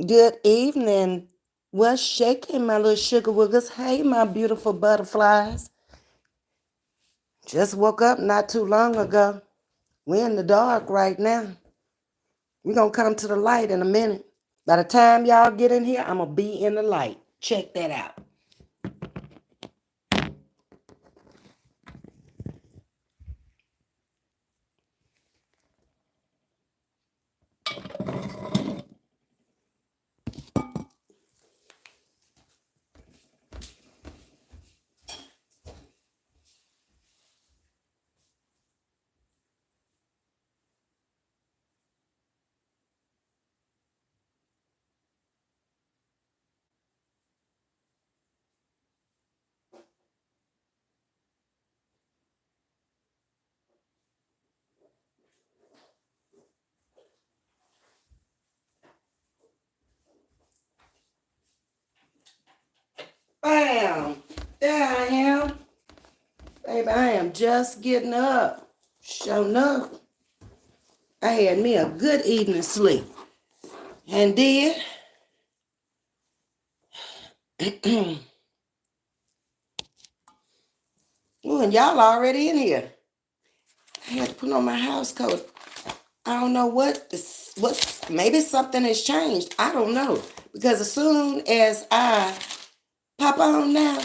Good evening. What's shaking, my little sugar woogers? Hey, my beautiful butterflies. Just woke up not too long ago. We're in the dark right now. We're going to come to the light in a minute. By the time y'all get in here, I'm going to be in the light. Check that out. Bam! There I am. Baby, I am just getting up. Sure enough, I had me a good evening sleep. And did. Ooh, and y'all already in here. I had to put on my house coat. I don't know what's maybe something has changed. I don't know. Because as soon as I pop on now,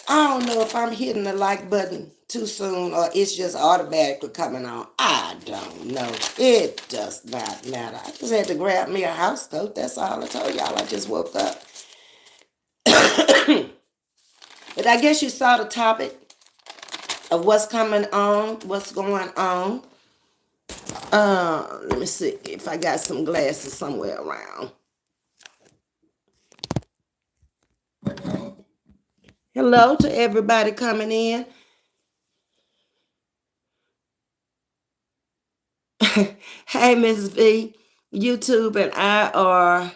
I don't know if I'm hitting the like button too soon or it's just automatically coming on. I don't know. It does not matter. I just had to grab me a house coat. That's all I told y'all. I just woke up. But I guess you saw the topic of what's coming on, what's going on. Let me see if I got some glasses somewhere around. Hello to everybody coming in. Hey, Ms.V, YouTube and I are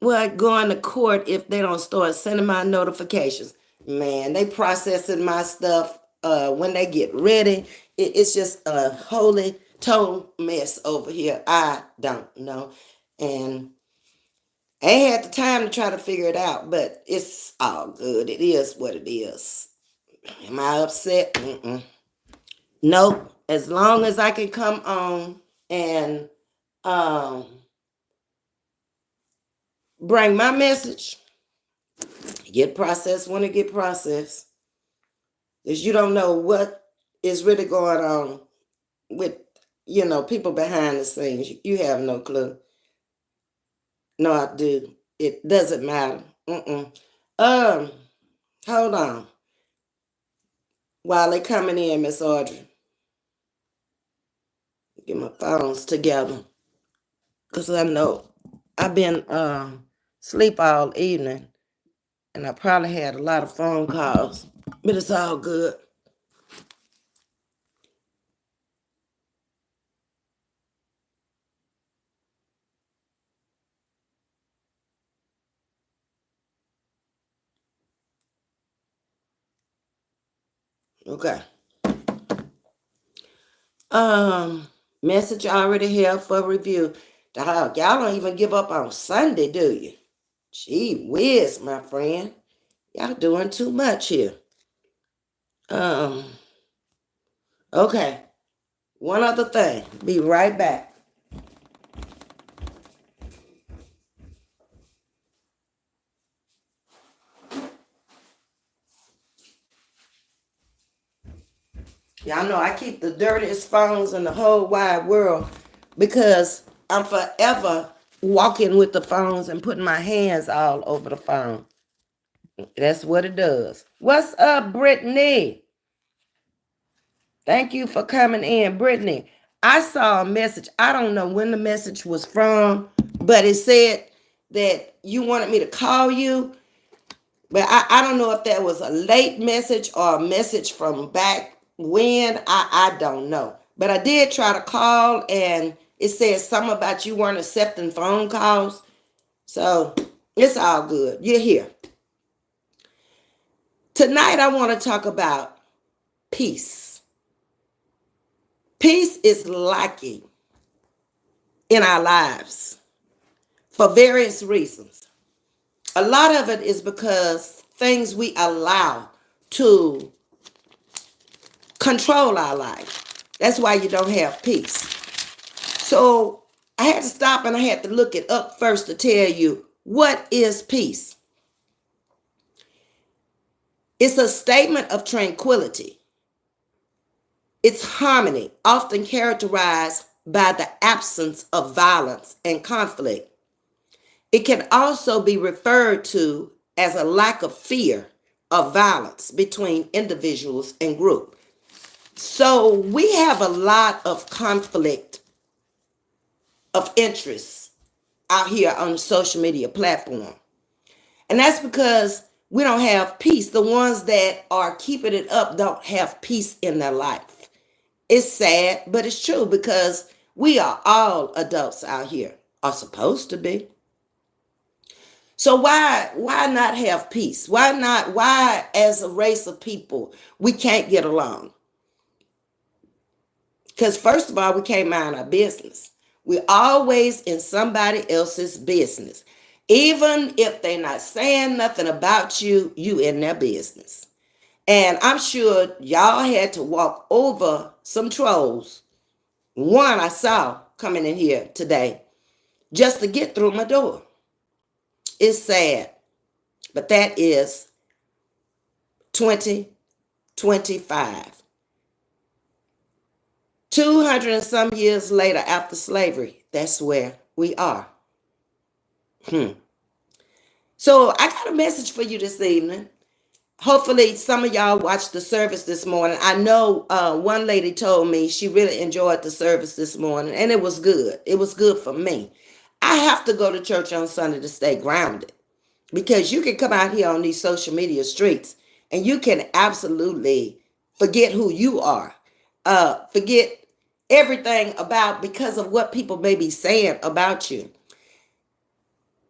going to court if they don't start sending my notifications. Man, they processing my stuff when they get ready. It's just a holy total mess over here. I don't know. And I ain't had the time to try to figure it out, but it's all good. It is what it is. Am I upset? Mm-mm. Nope. As long as I can come on and um, bring my message, get processed when it get processed. Because you don't know what is really going on with, people behind the scenes. You have no clue. No, I do. It doesn't matter. Mm-mm. Um, Hold on. While they coming in, Miss Audrey, get my phones together. Because I know I've been sleep all evening. And I probably had a lot of phone calls. But it's all good. Okay. Um, Message already here for review. Dog, y'all don't even give up on Sunday, do you? Gee whiz, my friend. Y'all doing too much here. Um, okay. One other thing. Be right back. Y'all know I keep the dirtiest phones in the whole wide world because I'm forever walking with the phones and putting my hands all over the phone. That's what it does. What's up, Brittany? Thank you for coming in, Brittany. I saw a message. I don't know when the message was from, but it said that you wanted me to call you. But I don't know if that was a late message or a message from back when. I don't know. But I did try to call and it said something about you weren't accepting phone calls. So it's all good. You're here. Tonight I want to talk about peace. Peace is lacking in our lives. for various reasons. A lot of it is because things we allow to control our life. That's why you don't have peace. So I had to stop and I had to look it up first to tell you, what is peace? It's a statement of tranquility. It's harmony, often characterized by the absence of violence and conflict. It can also be referred to as a lack of fear of violence between individuals and groups. So we have a lot of conflict of interest out here on the social media platform. And that's because we don't have peace. The ones that are keeping it up don't have peace in their life. It's sad, but it's true because we are all adults out here, are supposed to be. So why not have peace? Why as a race of people we can't get along? Because first of all, we can't mind our business. We're always in somebody else's business. Even if they're not saying nothing about you, you in their business. And I'm sure y'all had to walk over some trolls. One I saw coming in here today just to get through my door. It's sad, but that is 2025. 200 and some years later after slavery, that's where we are. So I got a message for you this evening. Hopefully some of y'all watched the service this morning. I know one lady told me she really enjoyed the service this morning, and it was good. It was good for me. I have to go to church on Sunday to stay grounded, because you can come out here on these social media streets and you can absolutely forget who you are. Forget everything about because of what people may be saying about you.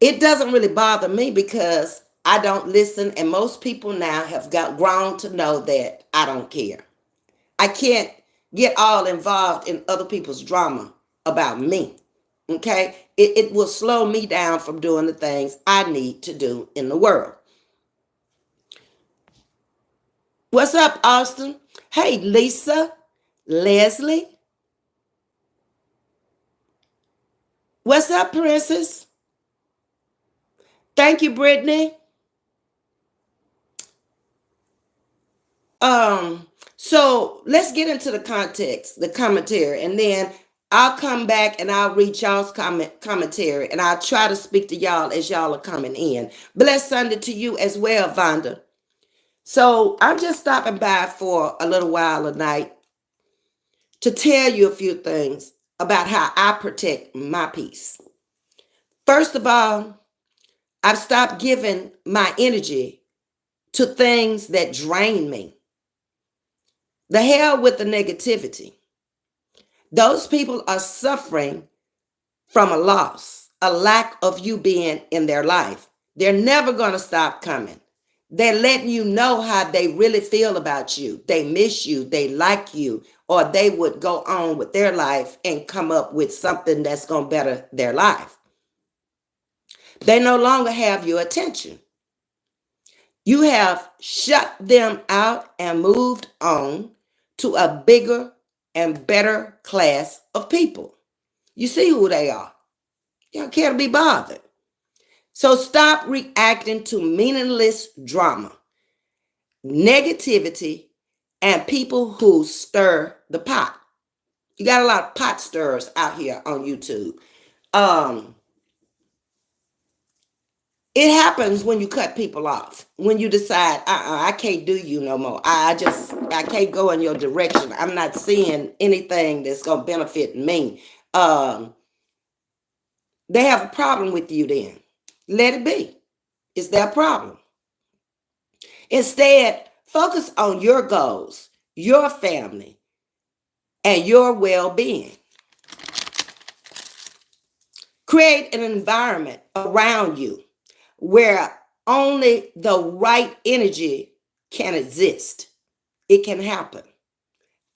It doesn't really bother me because I don't listen, and most people now have got grown to know that I don't care. I can't get all involved in other people's drama about me. Okay? It will slow me down from doing the things I need to do in the world. What's up, Austin? Hey, Lisa, Leslie. What's up, Princess? Thank you, Brittany. So let's get into the context, the commentary, and then I'll come back and I'll read y'all's commentary, and I'll try to speak to y'all as y'all are coming in. Blessed Sunday to you as well, Vonda. So I'm just stopping by for a little while tonight to tell you a few things about how I protect my peace. First of all, I've stopped giving my energy to things that drain me. The hell with the negativity. Those people are suffering from a loss, a lack of you being in their life. They're never going to stop coming. They're letting you know how they really feel about you. They miss you, they like you, or they would go on with their life and come up with something that's going to better their life. They no longer have your attention. You have shut them out and moved on to a bigger and better class of people. You see who they are. You don't care to be bothered. So stop reacting to meaningless drama, negativity, and people who stir the pot. You got a lot of pot stirrers out here on YouTube. It happens when you cut people off, when you decide, I can't do you no more. I can't go in your direction. I'm not seeing anything that's going to benefit me. They have a problem with you then. Let it be. It's their problem. Instead, focus on your goals, your family, and your well-being. Create an environment around you where only the right energy can exist. It can happen.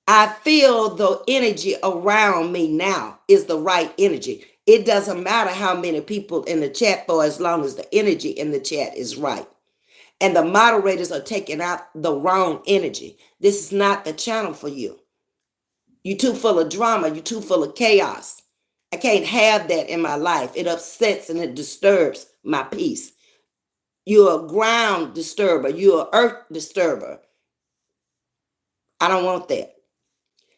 I feel the energy around me now is the right energy. It doesn't matter how many people in the chat for as long as the energy in the chat is right. And the moderators are taking out the wrong energy. This is not the channel for you. You're too full of drama. You're too full of chaos. I can't have that in my life. It upsets and it disturbs my peace. You're a ground disturber. You're an earth disturber. I don't want that.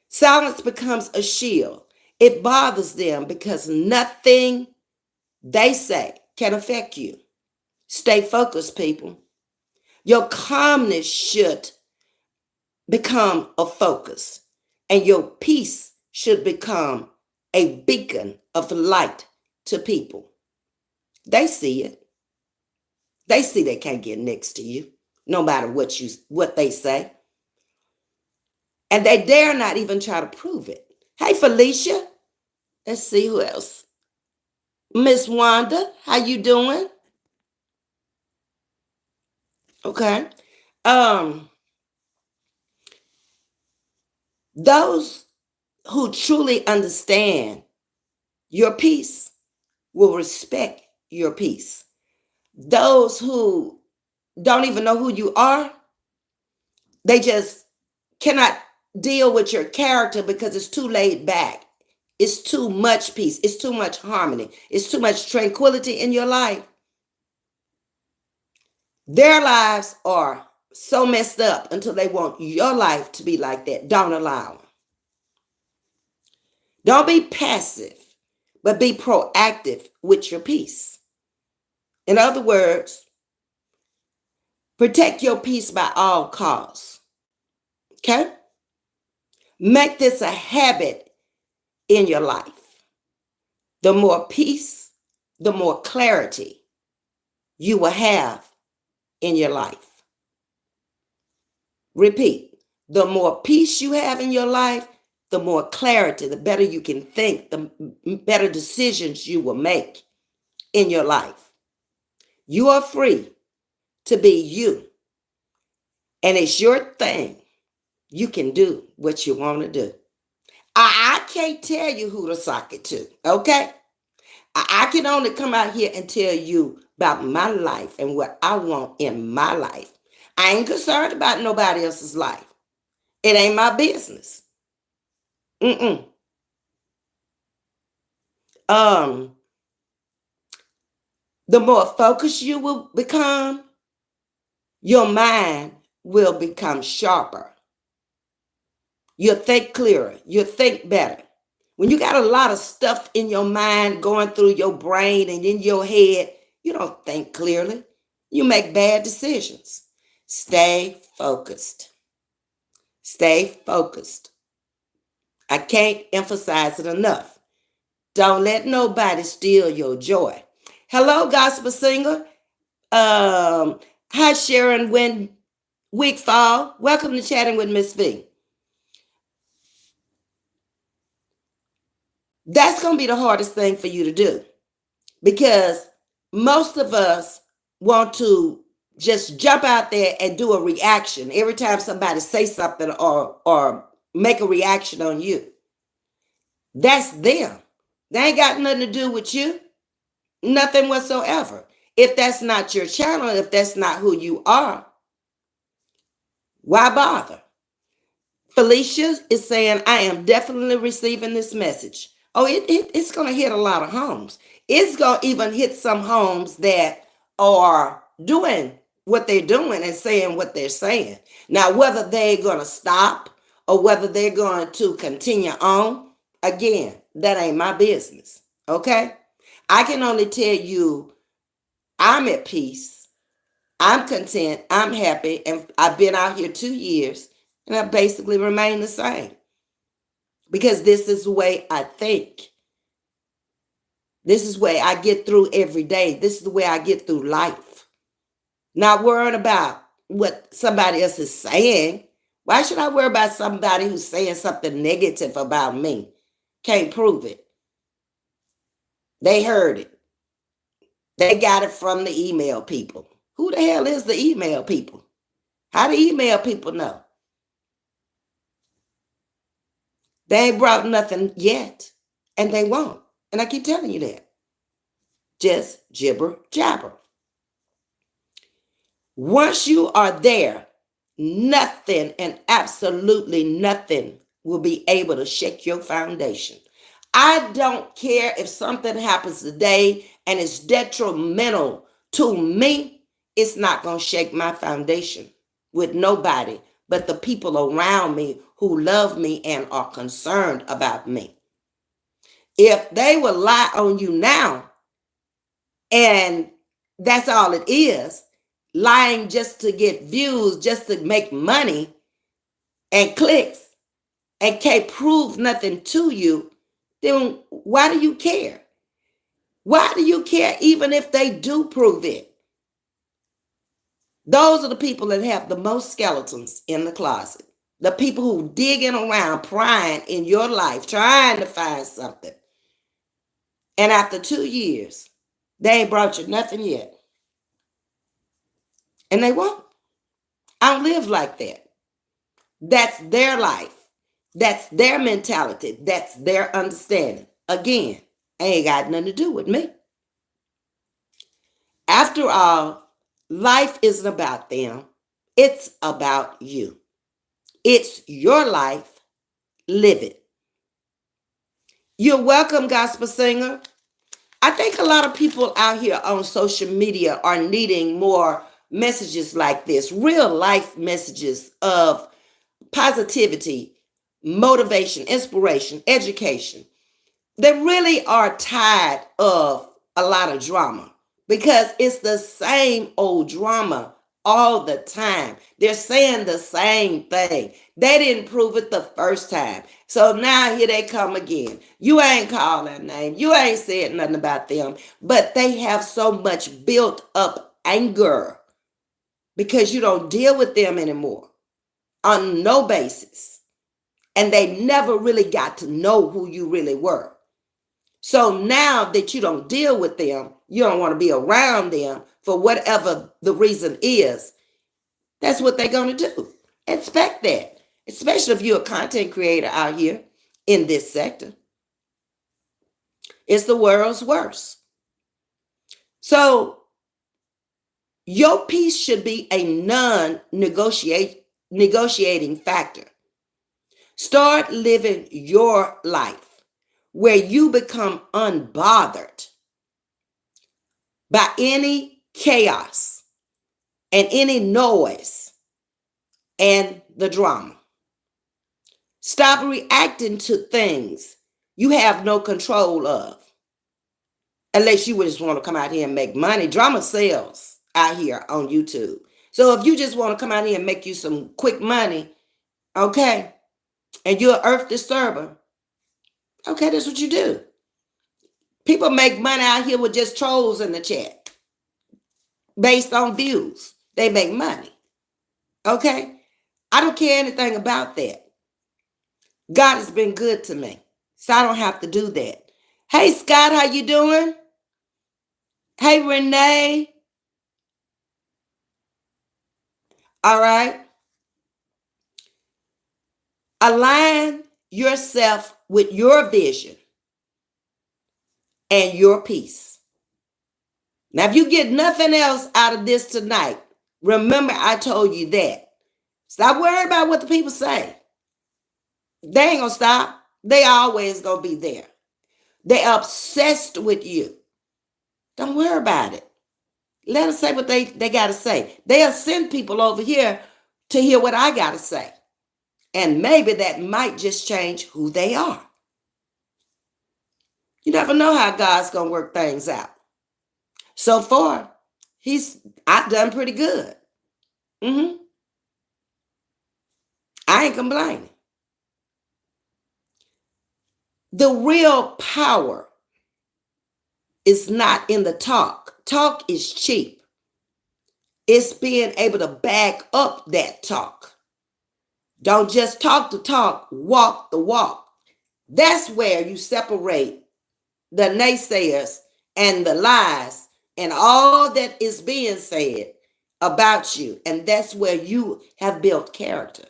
Silence becomes a shield. It bothers them because nothing they say can affect you. Stay focused, people. Your calmness should become a focus, and your peace should become a beacon of light to people. They see it. They see they can't get next to you, no matter what they say. And they dare not even try to prove it. Hey, Felicia. Let's see who else. Miss Wanda, how you doing? Okay. Those who truly understand your peace will respect your peace. Those who don't even know who you are, they just cannot deal with your character because it's too laid back. It's too much peace. It's too much harmony. It's too much tranquility in your life. Their lives are so messed up until they want your life to be like that. Don't allow them. Don't be passive, but be proactive with your peace. In other words, protect your peace by all costs. Okay? Make this a habit in your life. The more peace, the more clarity you will have in your life. Repeat, the more peace you have in your life, the more clarity, the better you can think, the better decisions you will make in your life. You are free to be you. And it's your thing. You can do what you want to do. I can't tell you who to sock it to, okay? I can only come out here and tell you about my life and what I want in my life. I ain't concerned about nobody else's life. It ain't my business. Mm-mm. The more focused you will become, your mind will become sharper. You'll think clearer. You'll think better. When you got a lot of stuff in your mind going through your brain and in your head, you don't think clearly. You make bad decisions. Stay focused. Stay focused. I can't emphasize it enough. Don't let nobody steal your joy. Hello, gospel singer. Hi, Sharon Wigfall. Welcome to Chatting with Ms.V. That's going to be the hardest thing for you to do because most of us want to just jump out there and do a reaction every time somebody say something or make a reaction on you. That's them. They ain't got nothing to do with you. Nothing whatsoever. If that's not your channel, if that's not who you are, why bother? Felicia is saying, I am definitely receiving this message. Oh, it's going to hit a lot of homes. It's going to even hit some homes that are doing what they're doing and saying what they're saying. Now, whether they're going to stop or whether they're going to continue on, again, that ain't my business. Okay? I can only tell you I'm at peace. I'm content. I'm happy. And I've been out here 2 years and I basically remain the same because this is the way I think. This is the way I get through every day. This is the way I get through life. Not worrying about what somebody else is saying. Why should I worry about somebody who's saying something negative about me? Can't prove it. They heard it. They got it from the email people. Who the hell is the email people? How do email people know? They ain't brought nothing yet, and they won't. And I keep telling you that. Just jibber jabber. Once you are there, nothing and absolutely nothing will be able to shake your foundation. I don't care if something happens today and it's detrimental to me, it's not going to shake my foundation with nobody but the people around me who love me and are concerned about me. If they will lie on you now, and that's all it is, lying just to get views, just to make money and clicks, and can't prove nothing to you, then why do you care? Why do you care even if they do prove it? Those are the people that have the most skeletons in the closet. The people who digging around, prying in your life, trying to find something. And after 2 years, they ain't brought you nothing yet. And they won't. I don't live like that. That's their life. That's their mentality. That's their understanding. Again, ain't got nothing to do with me. After all, life isn't about them. It's about you. It's your life. Live it. You're welcome, gospel singer. I think a lot of people out here on social media are needing more messages like this, real life messages of positivity, motivation, inspiration, education. They really are tired of a lot of drama because it's the same old drama all the time. They're saying the same thing. They didn't prove it the first time. So now here they come again. You ain't called their name. You ain't said nothing about them. But they have so much built up anger because you don't deal with them anymore on no basis. And they never really got to know who you really were. So now that you don't deal with them, you don't want to be around them for whatever the reason is. That's what they're going to do. Expect that, especially if you're a content creator out here in this sector. It's the world's worst. So your peace should be a non-negotiating factor. Start living your life where you become unbothered by any chaos and any noise and the drama. Stop reacting to things you have no control of. Unless you just want to come out here and make money. Drama sells out here on YouTube. So if you just want to come out here and make you some quick money, okay, and you're an earth disturber, okay, that's what you do. People make money out here with just trolls in the chat based on views. They make money. Okay? I don't care anything about that. God has been good to me, so I don't have to do that. Hey, Scott, how you doing? Hey, Renee. All right. Align yourself with your vision and your peace. Now, if you get nothing else out of this tonight, remember I told you that. Stop worrying about what the people say. They ain't gonna stop. They always gonna be there. They're obsessed with you. Don't worry about it. Let them say what they gotta say. They'll send people over here to hear what I gotta say. And maybe that might just change who they are. You never know how God's gonna work things out. So far, I've done pretty good. I ain't complaining. The real power is not in the talk. Talk is cheap. It's being able to back up that talk. Don't just talk the talk, walk the walk. That's where you separate the naysayers and the lies and all that is being said about you. And that's where you have built character,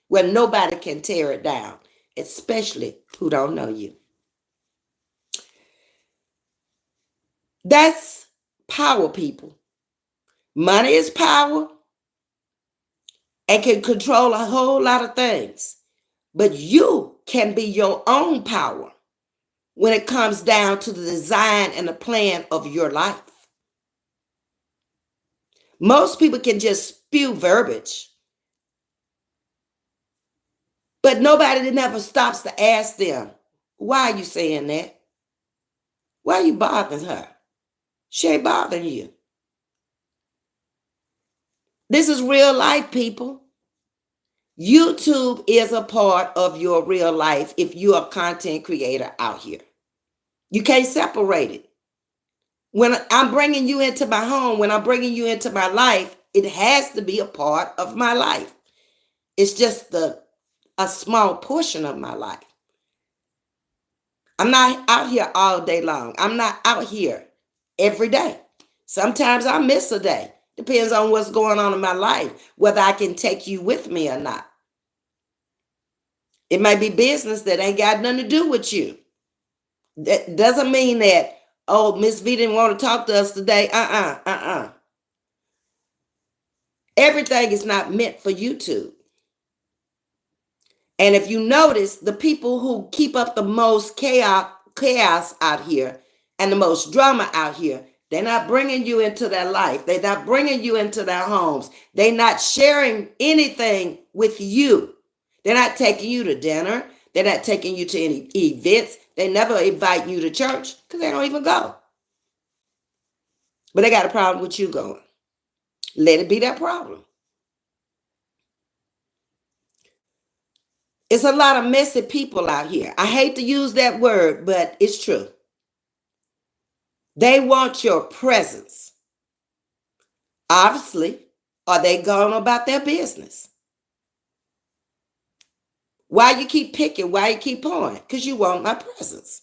where nobody can tear it down, especially who don't know you. That's power, people. Money is power and can control a whole lot of things. But you can be your own power when it comes down to the design and the plan of your life. Most people can just spew verbiage, but nobody never stops to ask them, why are you saying that? Why are you bothering her? She ain't bothering you. This is real life, people. YouTube is a part of your real life if you're a content creator out here. You can't separate it. When I'm bringing you into my home, when I'm bringing you into my life, it has to be a part of my life. It's just a small portion of my life. I'm not out here all day long. I'm not out here every day. Sometimes I miss a day. Depends on what's going on in my life, whether I can take you with me or not. It might be business that ain't got nothing to do with you. That doesn't mean that, oh, Ms.V didn't want to talk to us today. Everything is not meant for YouTube. And if you notice, the people who keep up the most chaos out here and the most drama out here, they're not bringing you into their life. They're not bringing you into their homes. They're not sharing anything with you. They're not taking you to dinner. They're not taking you to any events. They never invite you to church because they don't even go. But they got a problem with you going. Let it be that problem. It's a lot of messy people out here. I hate to use that word, but it's true. They want your presence. Obviously, are they going about their business? Why you keep picking? Why you keep pouring? Because you want my presence.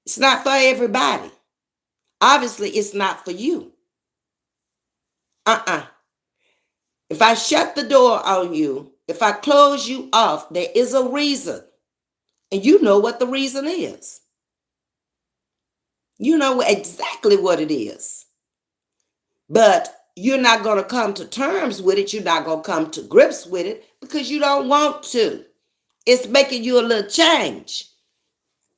It's not for everybody. Obviously, it's not for you. If I shut the door on you, if I close you off, there is a reason. And you know what the reason is. You know exactly what it is. But you're not going to come to terms with it. You're not going to come to grips with it because you don't want to. It's making you a little change.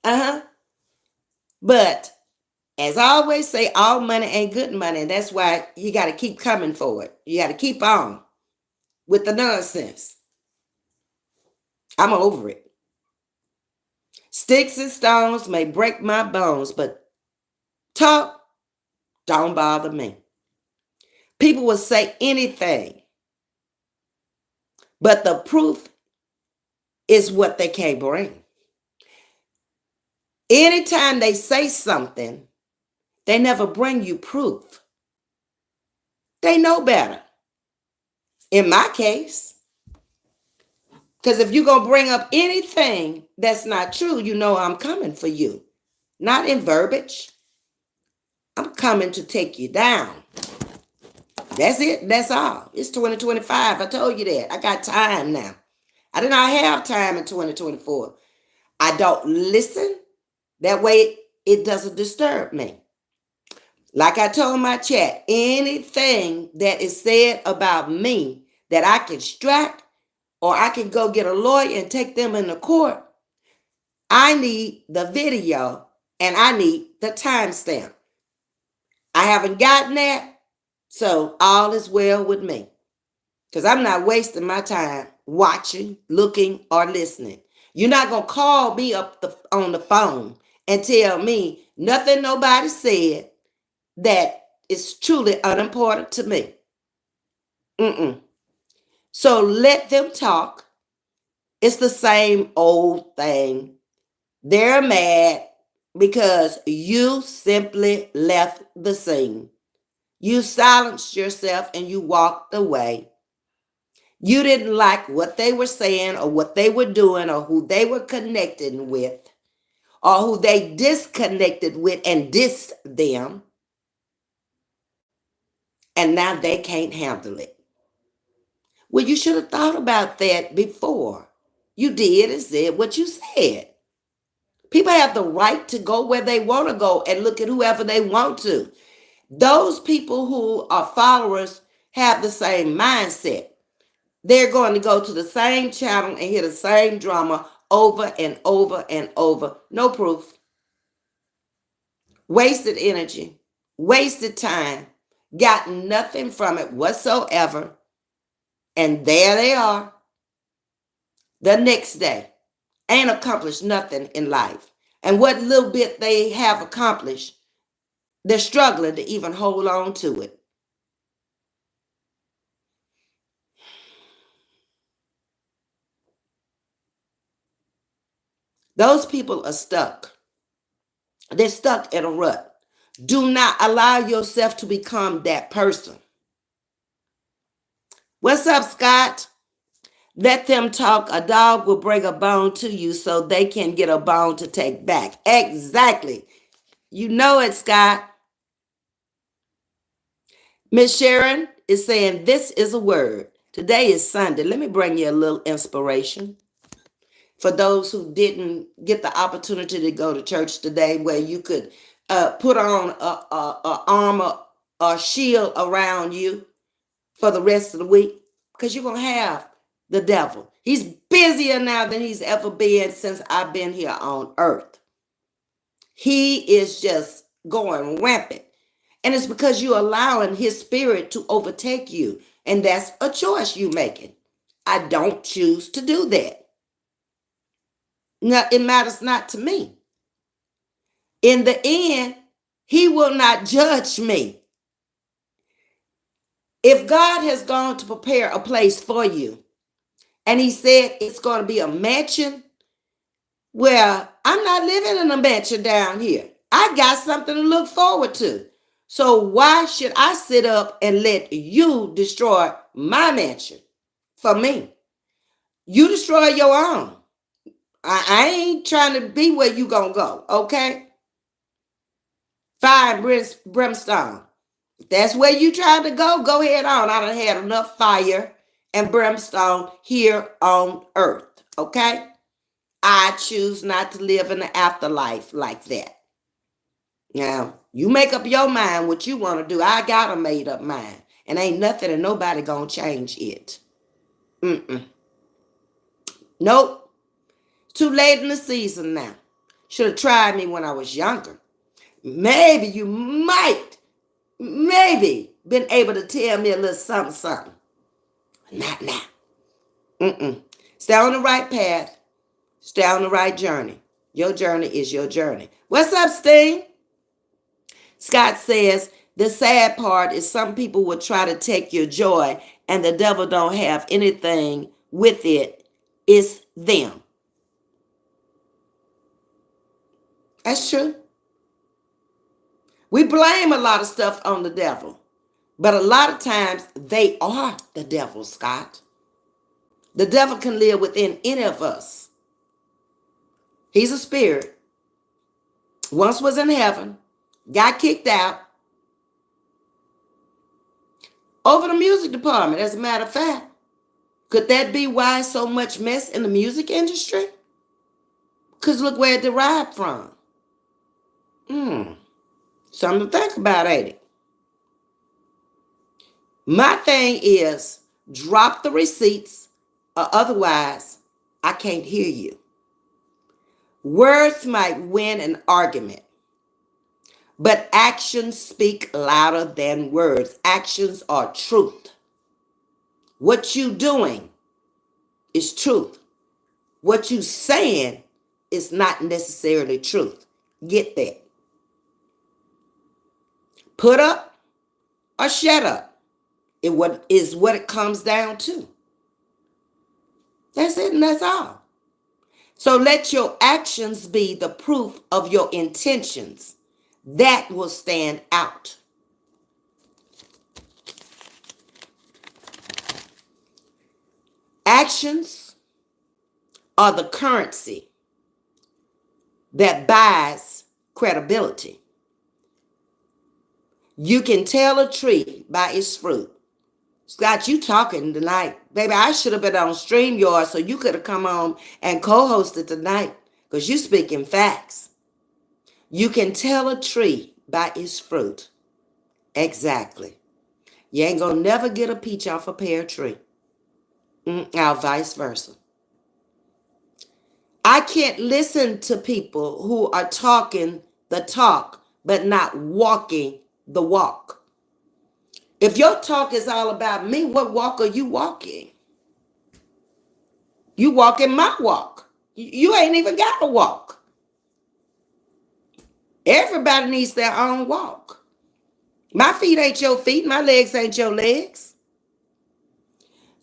But as I always say, all money ain't good money. And that's why you got to keep coming for it. You got to keep on with the nonsense. I'm over it. Sticks and stones may break my bones, but talk don't bother me. People will say anything, but the proof is what they can't bring. Anytime they say something, they never bring you proof. They know better. In my case, because if you're going to bring up anything that's not true, you know I'm coming for you. Not in verbiage. I'm coming to take you down. That's it. That's all. It's 2025. I told you that. I got time now. I did not have time in 2024. I don't listen. That way it doesn't disturb me. Like I told my chat, anything that is said about me that I can strike or I can go get a lawyer and take them into court, I need the video and I need the timestamp. I haven't gotten that, so all is well with me. Because I'm not wasting my time watching, looking, or listening. You're not going to call me up on the phone and tell me nothing nobody said that is truly unimportant to me. So let them talk. It's the same old thing. They're mad because you simply left the scene. You silenced yourself and you walked away. You didn't like what they were saying or what they were doing or who they were connecting with or who they disconnected with and dissed them. And now they can't handle it. Well, you should have thought about that before. You did and said what you said. People have the right to go where they want to go and look at whoever they want to. Those people who are followers have the same mindset. They're going to go to the same channel and hear the same drama over and over and over. No proof. Wasted energy, wasted time, got nothing from it whatsoever. And there they are the next day. Ain't accomplished nothing in life. And what little bit they have accomplished, they're struggling to even hold on to it. Those people are stuck. They're stuck in a rut. Do not allow yourself to become that person. What's up, Scott? Let them talk. A dog will bring a bone to you so they can get a bone to take back. Exactly. You know it, Scott. Miss Sharon is saying this is a word. Today is Sunday. Let me bring you a little inspiration. For those who didn't get the opportunity to go to church today, where you could put on a armor or shield around you for the rest of the week, because you're going to have the devil. He's busier now than he's ever been since I've been here on earth. He is just going rampant. And it's because you're allowing his spirit to overtake you. And that's a choice you're making. I don't choose to do that. No, it matters not to me. In the end, he will not judge me. If God has gone to prepare a place for you, and he said it's going to be a mansion, well, I'm not living in a mansion down here. I got something to look forward to. So why should I sit up and let you destroy my mansion for me? You destroy your own. I ain't trying to be where you gonna go, okay? Fire and brimstone. If that's where you trying to go ahead on. I done had enough fire and brimstone here on earth, okay? I choose not to live in the afterlife like that. Now, you make up your mind what you want to do. I got a made up mind. And ain't nothing and nobody gonna change it. Nope. Too late in the season now. Should have tried me when I was younger. Maybe you might, been able to tell me a little something. Not now. Stay on the right path. Stay on the right journey. Your journey is your journey. What's up, Sting? Scott says, the sad part is some people will try to take your joy and the devil don't have anything with it. It's them. That's true. We blame a lot of stuff on the devil, but a lot of times they are the devil, Scott. The devil can live within any of us. He's a spirit. Once was in heaven, got kicked out. Over the music department, as a matter of fact. Could that be why so much mess in the music industry? Because look where it derived from. Something to think about, ain't it? My thing is, drop the receipts, or otherwise, I can't hear you. Words might win an argument, but actions speak louder than words. Actions are truth. What you doing is truth. What you saying is not necessarily truth. Get that. Put up or shut up is what it comes down to. That's it, and that's all. So let your actions be the proof of your intentions. That will stand out. Actions are the currency that buys credibility. You can tell a tree by its fruit. Scott, you talking tonight. Baby, I should have been on StreamYard so you could have come on and co-hosted tonight. because you speaking facts. You can tell a tree by its fruit. Exactly. You ain't gonna never get a peach off a pear tree. Or vice versa. I can't listen to people who are talking the talk but not walking the walk. If your talk is all about me, what walk are you walking? You walking my walk. You ain't even got a walk. Everybody needs their own walk. My feet ain't your feet. My legs ain't your legs.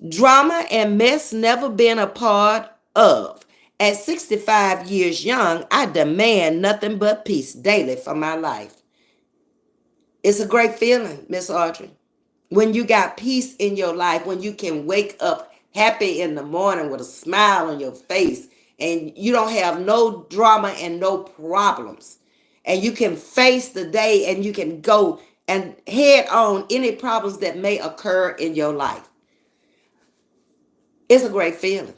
Drama and mess never been a part of. At 65 years young, I demand nothing but peace daily for my life. It's a great feeling, Miss Audrey. When you got peace in your life, when you can wake up happy in the morning with a smile on your face, and you don't have no drama and no problems, and you can face the day and you can go and head on any problems that may occur in your life. It's a great feeling.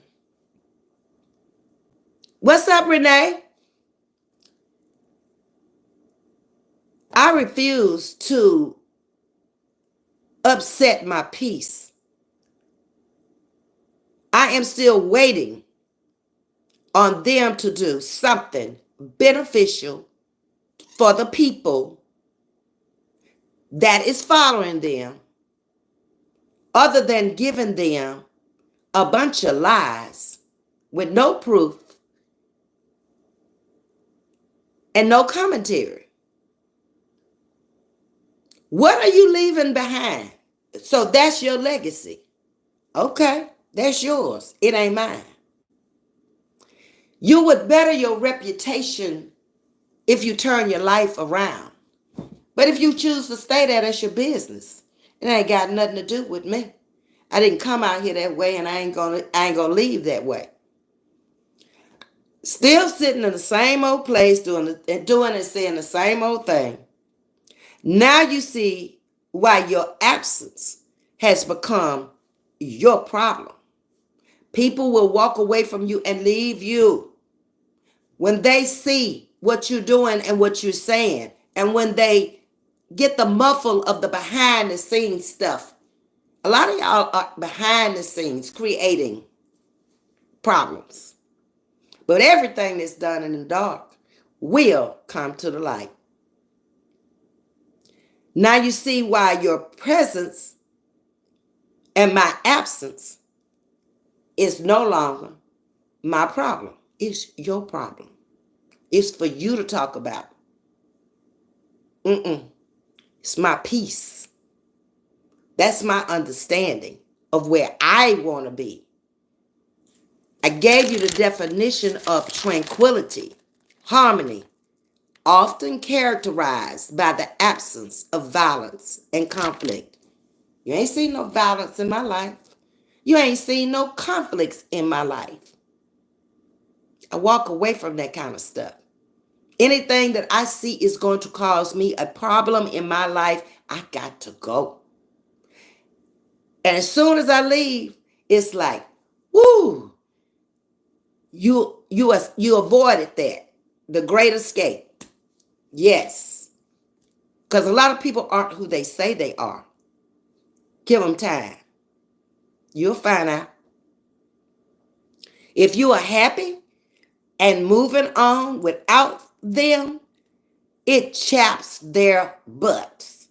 What's up, Renee? I refuse to upset my peace. I am still waiting on them to do something beneficial for the people that is following them, other than giving them a bunch of lies with no proof and no commentary. What are you leaving behind? So that's your legacy. Okay, that's yours. It ain't mine. You would better your reputation if you turn your life around. But if you choose to stay there, that's your business. It ain't got nothing to do with me. I didn't come out here that way, and I ain't gonna leave that way. Still sitting in the same old place, doing and saying the same old thing. Now you see why your absence has become your problem. People will walk away from you and leave you when they see what you're doing and what you're saying, and when they get the muffle of the behind the scenes stuff. A lot of y'all are behind the scenes creating problems. But everything that's done in the dark will come to the light. Now you see why your presence and my absence is no longer my problem. It's your problem. It's for you to talk about. It's my peace. That's my understanding of where I want to be. I gave you the definition of tranquility, harmony, often characterized by the absence of violence and conflict. You ain't seen no violence in my life. You ain't seen no conflicts in my life. I walk away from that kind of stuff. Anything that I see is going to cause me a problem in my life, I got to go. And as soon as I leave, it's like, woo, you avoided that. The great escape. Yes. Because a lot of people aren't who they say they are. Give them time. You'll find out. If you are happy and moving on without them, it chaps their butts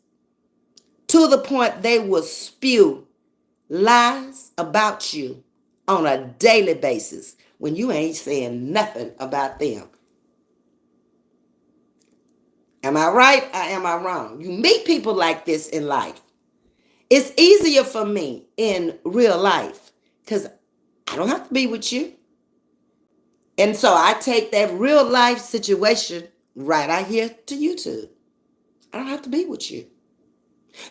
to the point they will spew lies about you on a daily basis when you ain't saying nothing about them. Am I right or am I wrong? You meet people like this in life. It's easier for me in real life because I don't have to be with you. And so I take that real life situation right out here to YouTube. I don't have to be with you.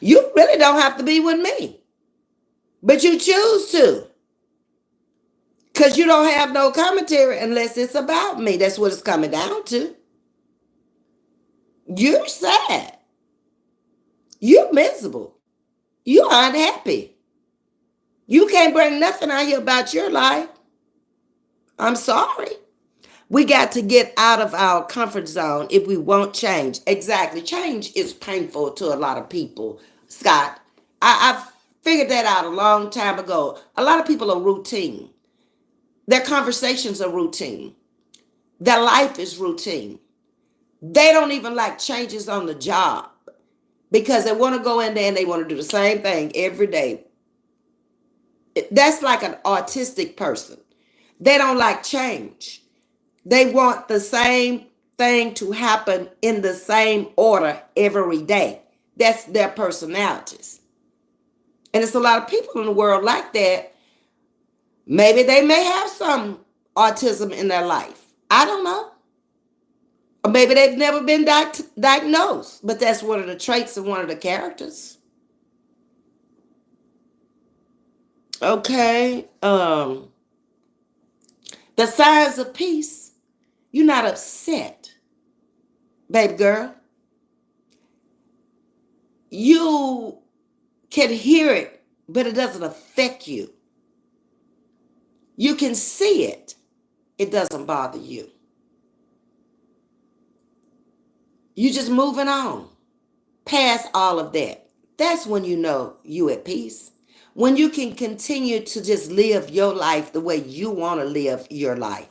You really don't have to be with me. But you choose to. Because you don't have no commentary unless it's about me. That's what it's coming down to. You're sad. You're miserable. You're unhappy. You can't bring nothing out here about your life. I'm sorry. We got to get out of our comfort zone if we want change. Exactly. Change is painful to a lot of people, Scott. I figured that out a long time ago. A lot of people are routine. Their conversations are routine. Their life is routine. They don't even like changes on the job because they want to go in there and they want to do the same thing every day. That's like an autistic person. They don't like change. They want the same thing to happen in the same order every day. That's their personalities. And it's a lot of people in the world like that. Maybe they may have some autism in their life. I don't know. Or maybe they've never been diagnosed, but that's one of the traits of one of the characters. Okay. The signs of peace. You're not upset, baby girl. You can hear it, but it doesn't affect you. You can see it. It doesn't bother you. You just moving on past all of that. That's when you know you at peace. When you can continue to just live your life the way you want to live your life.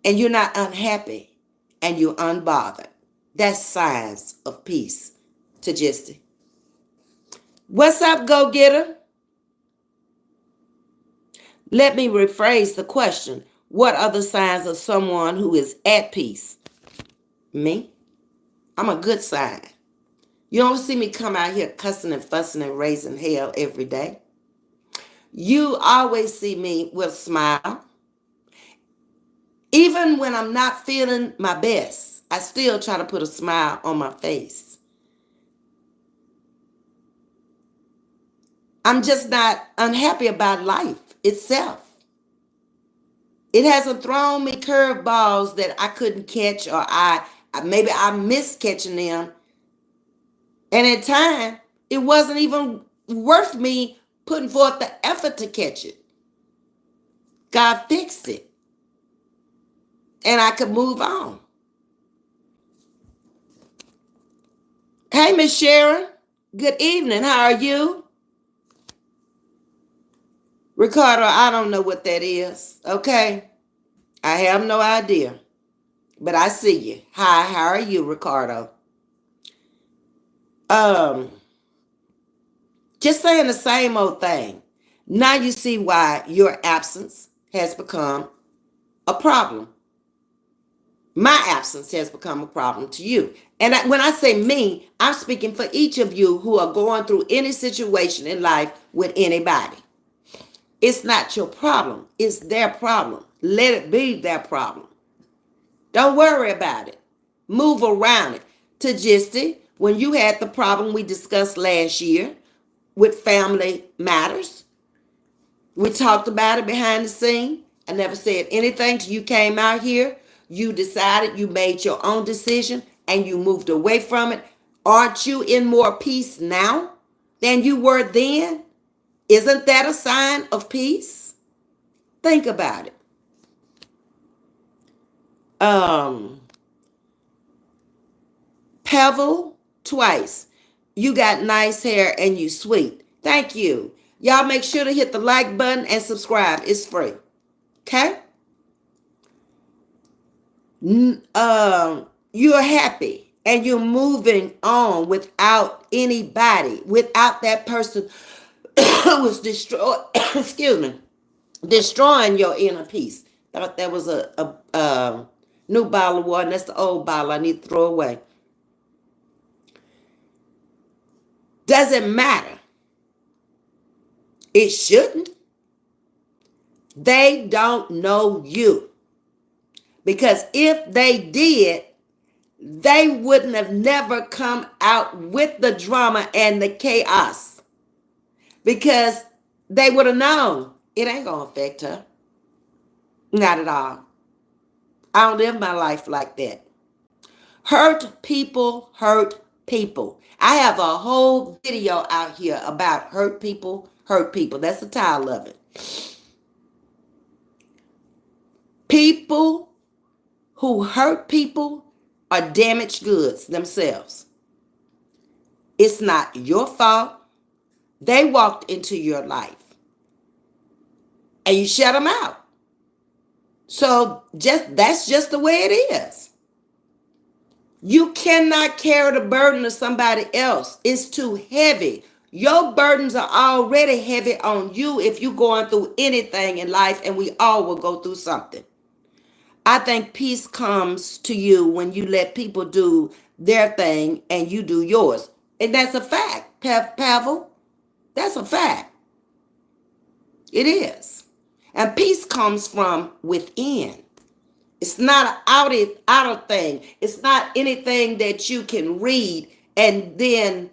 And you're not unhappy and you're unbothered. That's signs of peace to Jisty. What's up, go-getter? Let me rephrase the question. What are the signs of someone who is at peace? Me? I'm a good sign. You don't see me come out here cussing and fussing and raising hell every day. You always see me with a smile. Even when I'm not feeling my best, I still try to put a smile on my face. I'm just not unhappy about life itself. It hasn't thrown me curveballs that I couldn't catch, or maybe I missed catching them. And at time, it wasn't even worth me putting forth the effort to catch it. God fixed it. And I could move on. Hey, Miss Sharon. Good evening. How are you? Ricardo, I don't know what that is. Okay. I have no idea. But I see you. Hi, how are you, Ricardo? Just saying the same old thing. Now you see why your absence has become a problem. My absence has become a problem to you. And when I say me, I'm speaking for each of you who are going through any situation in life with anybody. It's not your problem. It's their problem. Let it be their problem. Don't worry about it. Move around it. To Jisty, when you had the problem we discussed last year with family matters, we talked about it behind the scene. I never said anything till you came out here. You decided, you made your own decision, and you moved away from it. Aren't you in more peace now than you were then? Isn't that a sign of peace? Think about it. Pebble twice. You got nice hair and you sweet. Thank you. Y'all make sure to hit the like button and subscribe. It's free. Okay? You're happy and you're moving on without anybody, without that person who was destroying your inner peace. Thought that was a new bottle of water, and that's the old bottle I need to throw away. Doesn't matter. It shouldn't. They don't know you. Because if they did, they wouldn't have never come out with the drama and the chaos. Because they would have known it ain't going to affect her. Not at all. I don't live my life like that. Hurt people hurt people. I have a whole video out here about hurt people hurt people. That's the title of it. People who hurt people are damaged goods themselves. It's not your fault. They walked into your life and you shut them out. So that's just the way it is. You cannot carry the burden of somebody else. It's too heavy. Your burdens are already heavy on you if you're going through anything in life, and we all will go through something. I think peace comes to you when you let people do their thing and you do yours. And that's a fact, Pavel. That's a fact. It is. And peace comes from within. It's not an outer thing. It's not anything that you can read and then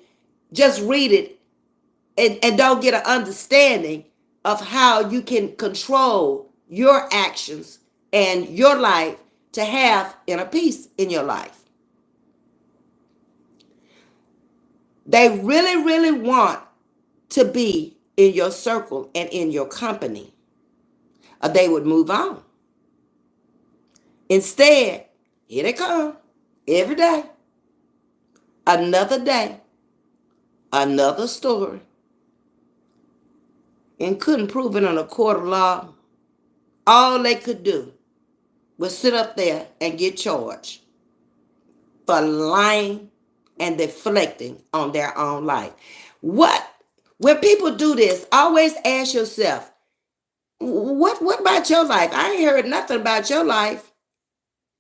just read it and don't get an understanding of how you can control your actions and your life to have inner peace in your life. They really, really want to be in your circle and in your company, or they would move on. Instead, here they come every day. Another day, another story. And couldn't prove it in a court of law. All they could do was sit up there and get charged for lying and deflecting on their own life. When people do this, always ask yourself, what about your life? I ain't heard nothing about your life.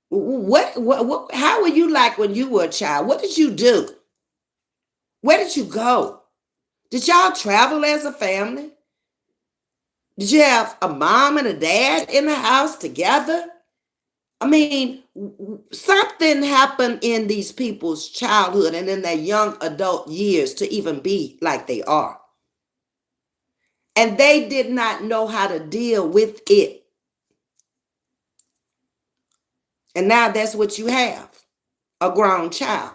How were you like when you were a child? What did you do? Where did you go? Did y'all travel as a family? Did you have a mom and a dad in the house together? I mean, something happened in these people's childhood and in their young adult years to even be like they are. And they did not know how to deal with it. And now that's what you have, a grown child.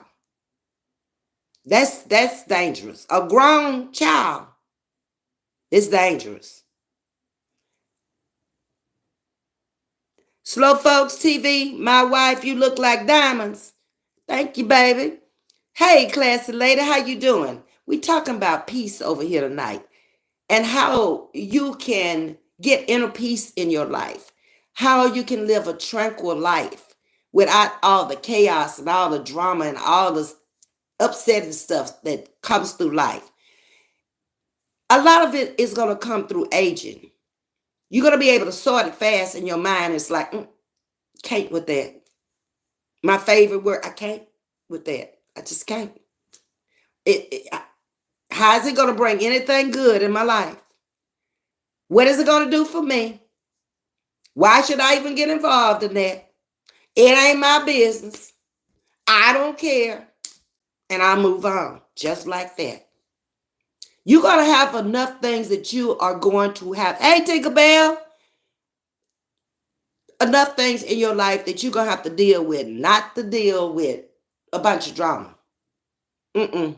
That's dangerous. A grown child is dangerous. Slow Folks TV, my wife, you look like diamonds. Thank you, baby. Hey, classy lady, how you doing? We talking about peace over here tonight and how you can get inner peace in your life, how you can live a tranquil life without all the chaos and all the drama and all the upsetting stuff that comes through life. A lot of it is going to come through aging. You're going to be able to sort it fast in your mind. It's like, can't with that. My favorite word, I can't with that. I just can't. How is it going to bring anything good in my life? What is it going to do for me? Why should I even get involved in that? It ain't my business. I don't care. And I move on just like that. You're going to have enough things that you are going to have. Hey, Tinkerbell. Enough things in your life that you're going to have to deal with, not to deal with a bunch of drama. It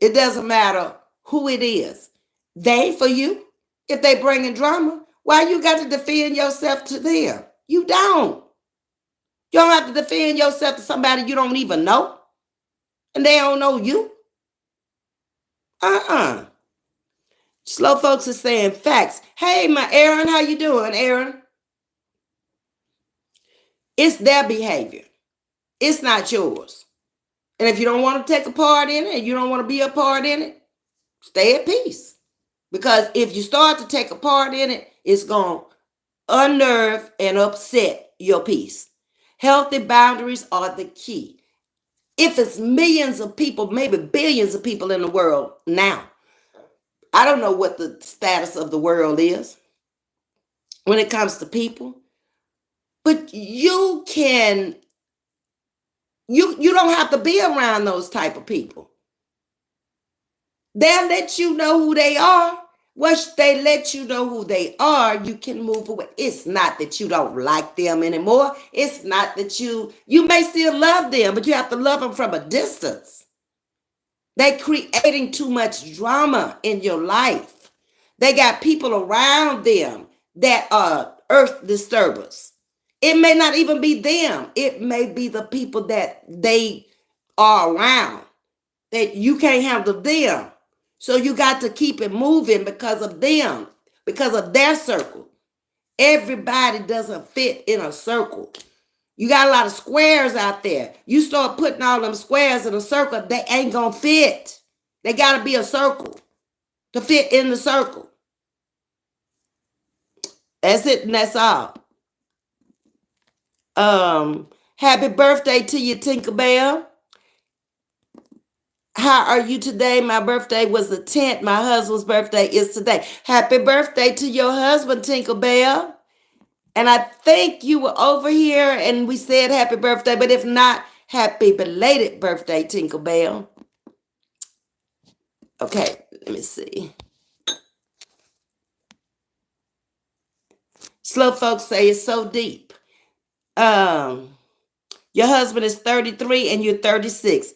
doesn't matter who it is. They for you. If they bring in drama, why you got to defend yourself to them? You don't. You don't have to defend yourself to somebody you don't even know. And they don't know you. Slow Folks are saying facts. Hey, my Aaron, how you doing, Aaron? It's their behavior. It's not yours. And if you don't want to take a part in it and you don't want to be a part in it, stay at peace. Because if you start to take a part in it, it's going to unnerve and upset your peace. Healthy boundaries are the key. If it's millions of people, maybe billions of people in the world now, I don't know what the status of the world is when it comes to people, but you don't have to be around those type of people. They'll let you know who they are. Once they let you know who they are, you can move away. It's not that you don't like them anymore. It's not that you may still love them, but you have to love them from a distance. They're creating too much drama in your life. They got people around them that are earth disturbers. It may not even be them. It may be the people that they are around, that you can't handle them. So you got to keep it moving because of them, because of their circle. Everybody doesn't fit in a circle. You got a lot of squares out there. You start putting all them squares in a circle, they ain't gonna fit. They gotta be a circle to fit in the circle. That's it, and that's all. Happy birthday to you, Tinkerbell. How are you today? My birthday was the 10th. My husband's birthday is today. Happy birthday to your husband, Tinkerbell. And I think you were over here and we said happy birthday, but if not, happy belated birthday, Tinkerbell. Okay, let me see. Slow folks say it's so deep. Your husband is 33 and you're 36.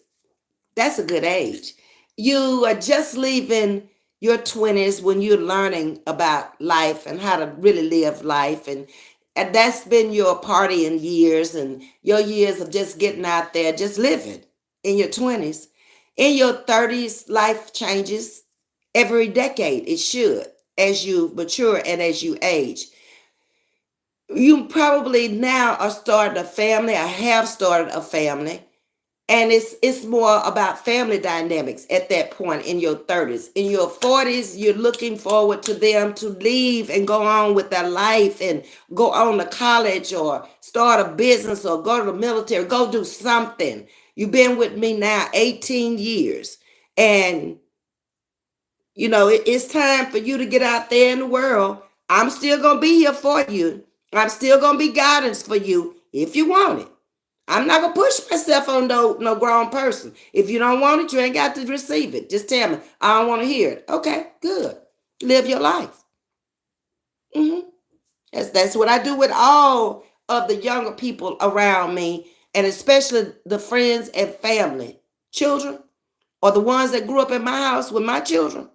That's a good age. You are just leaving your 20s when you're learning about life and how to really live life. And that's been your partying years and your years of just getting out there, just living in your 20s. In your 30s, life changes every decade. It should, as you mature and as you age. You probably now are starting a family, or have started a family, and it's more about family dynamics at that point in your 30s. In your 40s, you're looking forward to them to leave and go on with their life and go on to college or start a business or go to the military, go do something. You've been with me now 18 years. And, it's time for you to get out there in the world. I'm still going to be here for you. I'm still going to be guidance for you if you want it. I'm not going to push myself on no grown person. If you don't want it, you ain't got to receive it. Just tell me, I don't want to hear it. Okay, good. Live your life. That's what I do with all of the younger people around me, and especially the friends and family. Children, or the ones that grew up in my house with my children,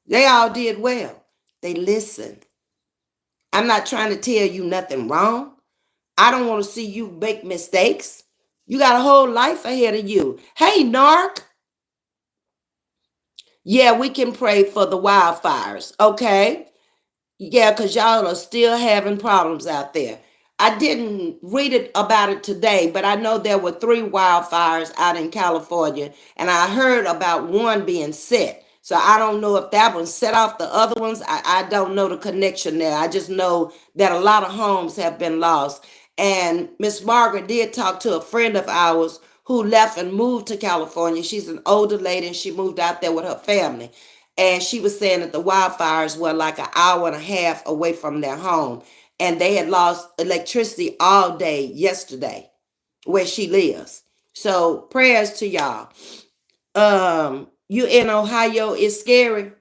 they all did well. They listened. I'm not trying to tell you nothing wrong. I don't want to see you make mistakes. You got a whole life ahead of you. Hey, Narc. Yeah, we can pray for the wildfires. Okay. Yeah, because y'all are still having problems out there. I didn't read it about it today, but I know there were 3 wildfires out in California, and I heard about one being set. So I don't know if that one set off the other ones. I don't know the connection there. I just know that a lot of homes have been lost. And Miss Margaret did talk to a friend of ours who left and moved to California. She's an older lady and she moved out there with her family. And she was saying that the wildfires were like an hour and a half away from their home. And they had lost electricity all day yesterday where she lives. So prayers to y'all. You in Ohio, it's scary.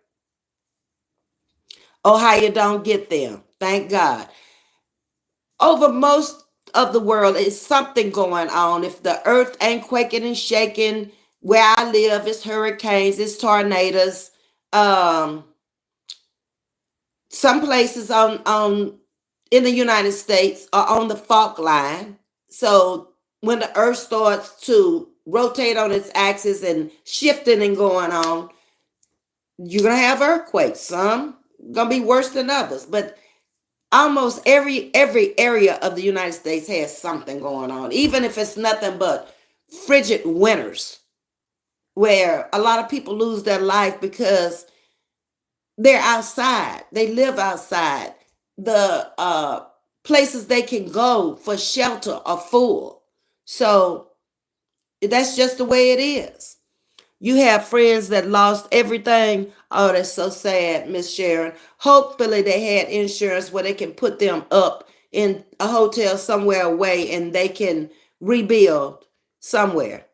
Ohio don't get them. Thank God. Over most of the world, is something going on. If the earth ain't quaking and shaking, where I live, it's hurricanes, it's tornadoes. Um, some places on in the United States are on the fault line. So when the earth starts to rotate on its axis and shifting and going on, you're gonna have earthquakes. Some gonna be worse than others, but almost every area of the United States has something going on, even if it's nothing but frigid winters where a lot of people lose their life because they're outside. They live outside. The places they can go for shelter are full. So that's just the way it is. You have friends that lost everything. Oh, that's so sad, Miss Sharon. Hopefully they had insurance where they can put them up in a hotel somewhere away and they can rebuild somewhere.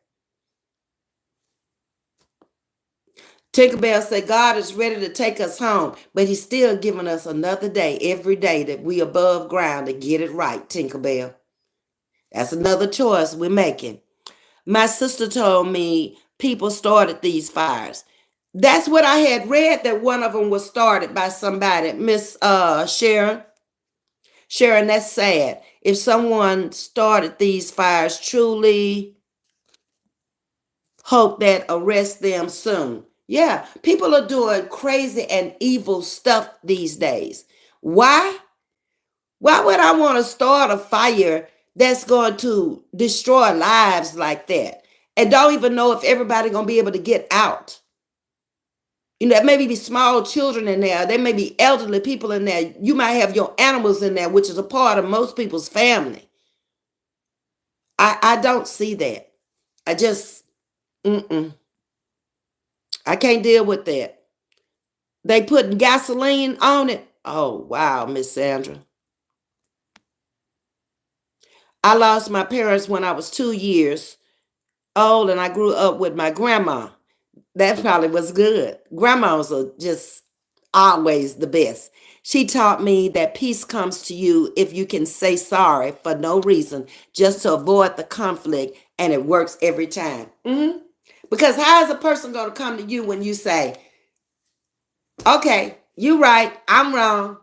Tinkerbell said, God is ready to take us home, but he's still giving us another day, every day that we above ground to get it right, Tinkerbell. That's another choice we're making. My sister told me people started these fires. That's what I had read, that one of them was started by somebody, Miss Sharon. Sharon, that's sad. If someone started these fires, truly hope that arrest them soon. Yeah, people are doing crazy and evil stuff these days. Why? Why would I want to start a fire that's going to destroy lives like that? And don't even know if everybody gonna be able to get out. There may be small children in there. There may be elderly people in there. You might have your animals in there, which is a part of most people's family. I don't see that. I just, I can't deal with that. They putting gasoline on it. Oh, wow, Miss Sandra. I lost my parents when I was 2 years old, and I grew up with my grandma. That probably was good. Grandmas are just always the best. She taught me that peace comes to you if you can say sorry for no reason, just to avoid the conflict, and it works every time. Because how is a person going to come to you when you say, okay, you right, I'm wrong.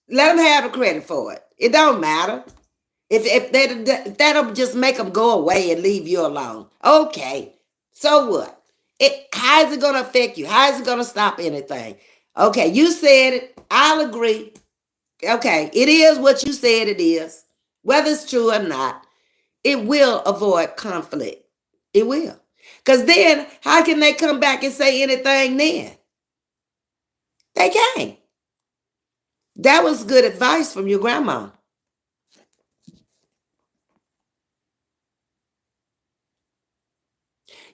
Let them have the credit for it. It don't matter. If that'll just make them go away and leave you alone. Okay, so what? How is it going to affect you? How is it going to stop anything? Okay, you said it. I'll agree. Okay, it is what you said it is. Whether it's true or not, it will avoid conflict. It will. Because then, how can they come back and say anything then? They can't. That was good advice from your grandma.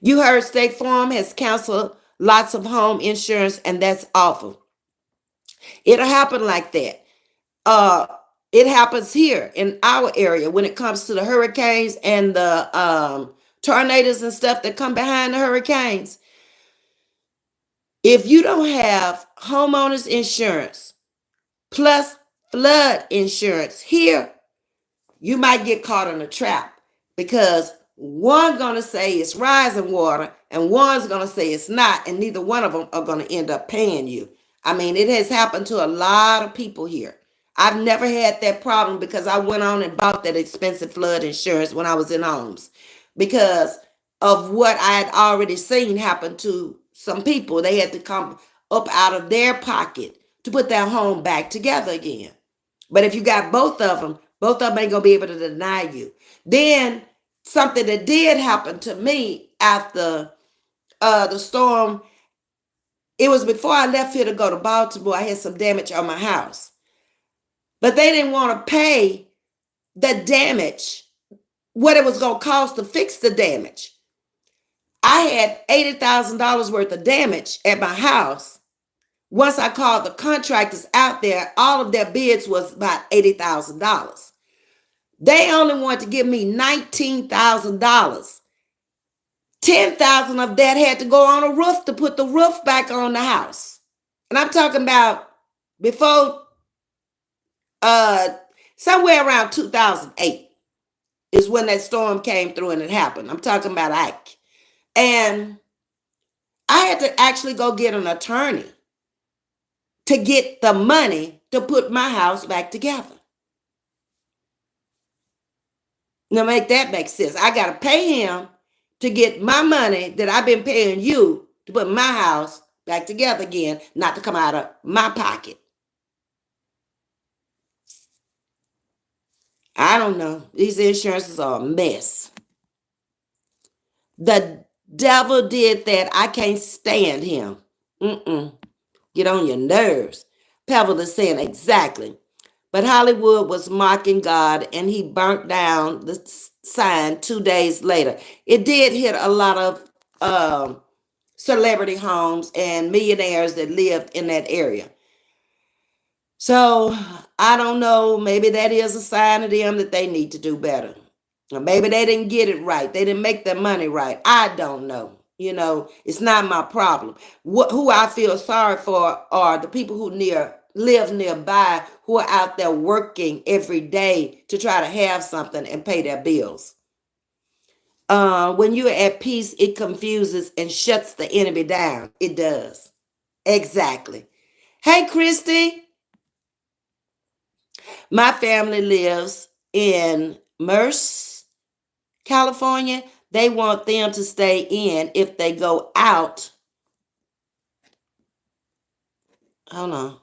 You heard State Farm has canceled lots of home insurance, and that's awful. It'll happen like that. Uh, it happens here in our area when it comes to the hurricanes and the tornadoes and stuff that come behind the hurricanes. If you don't have homeowners insurance plus flood insurance here, you might get caught in a trap because one's going to say it's rising water and one's going to say it's not, and neither one of them are going to end up paying you. I mean, it has happened to a lot of people here. I've never had that problem because I went on and bought that expensive flood insurance when I was in homes because of what I had already seen happen to some people. They had to come up out of their pocket to put their home back together again. But if you got both of them ain't gonna be able to deny you. Then something that did happen to me after the storm, it was before I left here to go to Baltimore. I had some damage on my house. But they didn't want to pay the damage, what it was gonna cost to fix the damage. I had $80,000 worth of damage at my house. Once I called the contractors out there, all of their bids was about $80,000. They only wanted to give me $19,000. 10,000 of that had to go on a roof to put the roof back on the house. And I'm talking about before somewhere around 2008 is when that storm came through and it happened. I'm talking about Ike. And I had to actually go get an attorney to get the money to put my house back together. Now make that make sense. I got to pay him to get my money that I've been paying you to put my house back together again, not to come out of my pocket. I don't know. These insurances are a mess. The devil did that. I can't stand him. Get on your nerves. Pebble is saying exactly. But Hollywood was mocking God and he burnt down the sign 2 days later. It did hit a lot of celebrity homes and millionaires that lived in that area. So I don't know. Maybe that is a sign of them that they need to do better. Or maybe they didn't get it right. They didn't make their money right. I don't know. It's not my problem. Who I feel sorry for are the people who live nearby, who are out there working every day to try to have something and pay their bills. When you're at peace, it confuses and shuts the enemy down. It does. Exactly. Hey, Christy. My family lives in Merce, California. They want them to stay in. If they go out, hold on.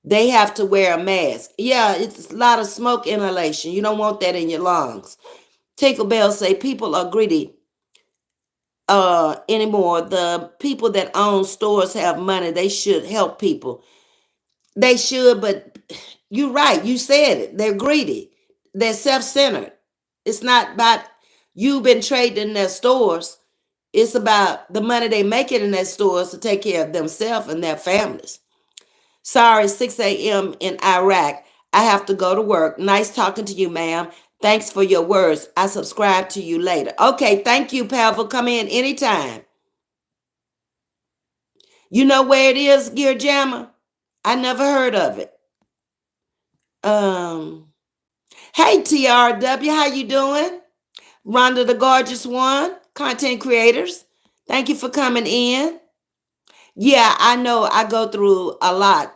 They have to wear a mask. Yeah, it's a lot of smoke inhalation. You don't want that in your lungs. Tinkle Bell say people are greedy anymore. The people that own stores have money. They should help people. They should, but you're right. You said it. They're greedy. They're self-centered. It's not about you been trading in their stores. It's about the money they make it in their stores to take care of themselves and their families. Sorry, 6 a.m. in Iraq. I have to go to work. Nice talking to you, ma'am. Thanks for your words. I subscribe to you later. Okay, thank you, Pavel. Come in anytime. You know where it is, Gear Jammer? I never heard of it. Um, hey TRW, how you doing? Rhonda the Gorgeous One, content creators. Thank you for coming in. Yeah, I know I go through a lot.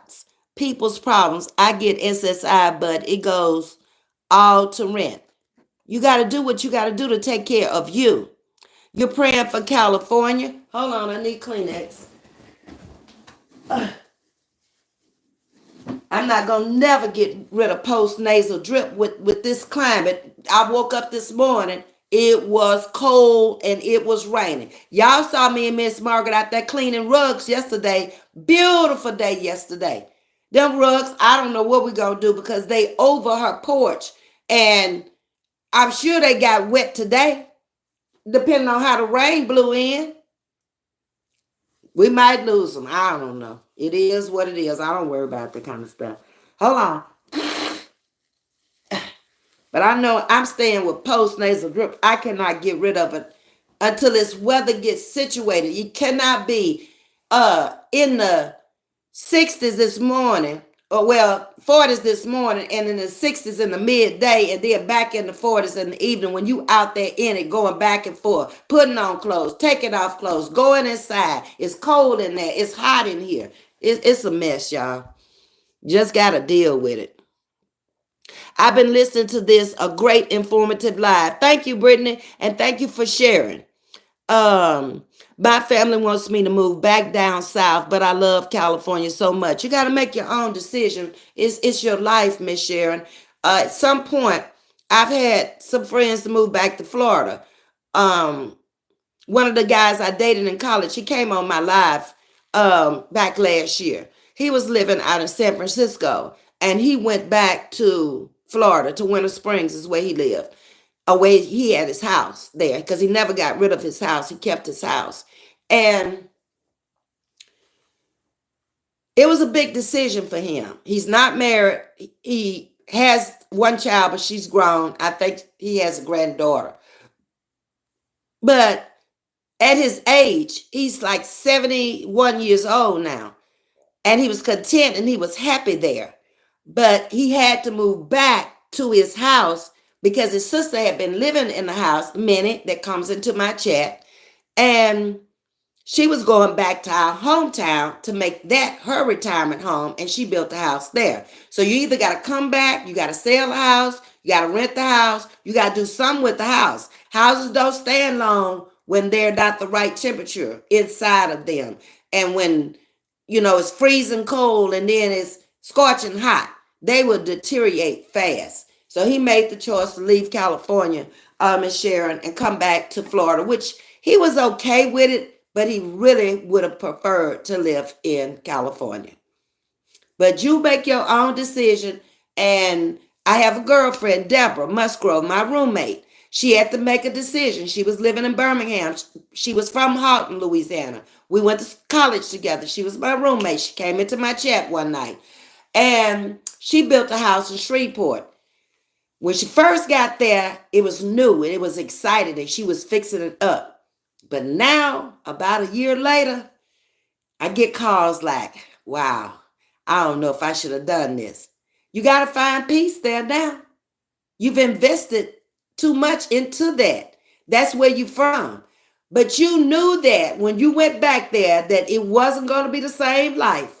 People's problems. I get SSI, but it goes all to rent. You got to do what you got to do to take care of you. You're praying for California. Hold on, I need Kleenex. I'm not gonna never get rid of post nasal drip with this climate. I woke up this morning. It was cold and it was raining. Y'all saw me and Miss Margaret out there cleaning rugs yesterday. Beautiful day yesterday. Them rugs, I don't know what we're gonna do because they over her porch, and I'm sure they got wet today. Depending on how the rain blew in, we might lose them. I don't know. It is what it is. I don't worry about that kind of stuff. Hold on. But I know I'm staying with post nasal drip. I cannot get rid of it until this weather gets situated. You cannot be in the 60s this morning, or well, 40s this morning, and in the 60s in the midday, and then back in the 40s in the evening when you out there in it, going back and forth, putting on clothes, taking off clothes, going inside. It's cold in there. It's hot in here. It's a mess, y'all. Just got to deal with it. I've been listening to this, a great informative live. Thank you, Brittany, and thank you for sharing. My family wants me to move back down south, but I love California so much. You got to make your own decision. It's your life, Miss Sharon. At some point, I've had some friends to move back to Florida. One of the guys I dated in college, he came on my live back last year. He was living out in San Francisco, and he went back to Florida, to Winter Springs is where he lived. Away, he had his house there because he never got rid of his house. He kept his house. And it was a big decision for him. He's not married. He has one child, but she's grown. I think he has a granddaughter. But at his age, he's like 71 years old now. And he was content and he was happy there. But he had to move back to his house because his sister had been living in the house, Minnie, that comes into my chat. And she was going back to our hometown to make that her retirement home, and she built a house there. So you either got to come back, you got to sell the house, you got to rent the house, you got to do something with the house. Houses don't stand long when they're not the right temperature inside of them. And when, it's freezing cold and then it's scorching hot, they will deteriorate fast. So he made the choice to leave California, Miss Sharon, and come back to Florida, which he was okay with it, but he really would have preferred to live in California. But you make your own decision. And I have a girlfriend, Deborah Musgrove, my roommate. She had to make a decision. She was living in Birmingham. She was from Houghton, Louisiana. We went to college together. She was my roommate. She came into my chat one night. And she built a house in Shreveport. When she first got there, it was new and it was exciting and she was fixing it up. But now, about a year later, I get calls like, wow, I don't know if I should have done this. You got to find peace there now. You've invested too much into that. That's where you're from. But you knew that when you went back there that it wasn't going to be the same life.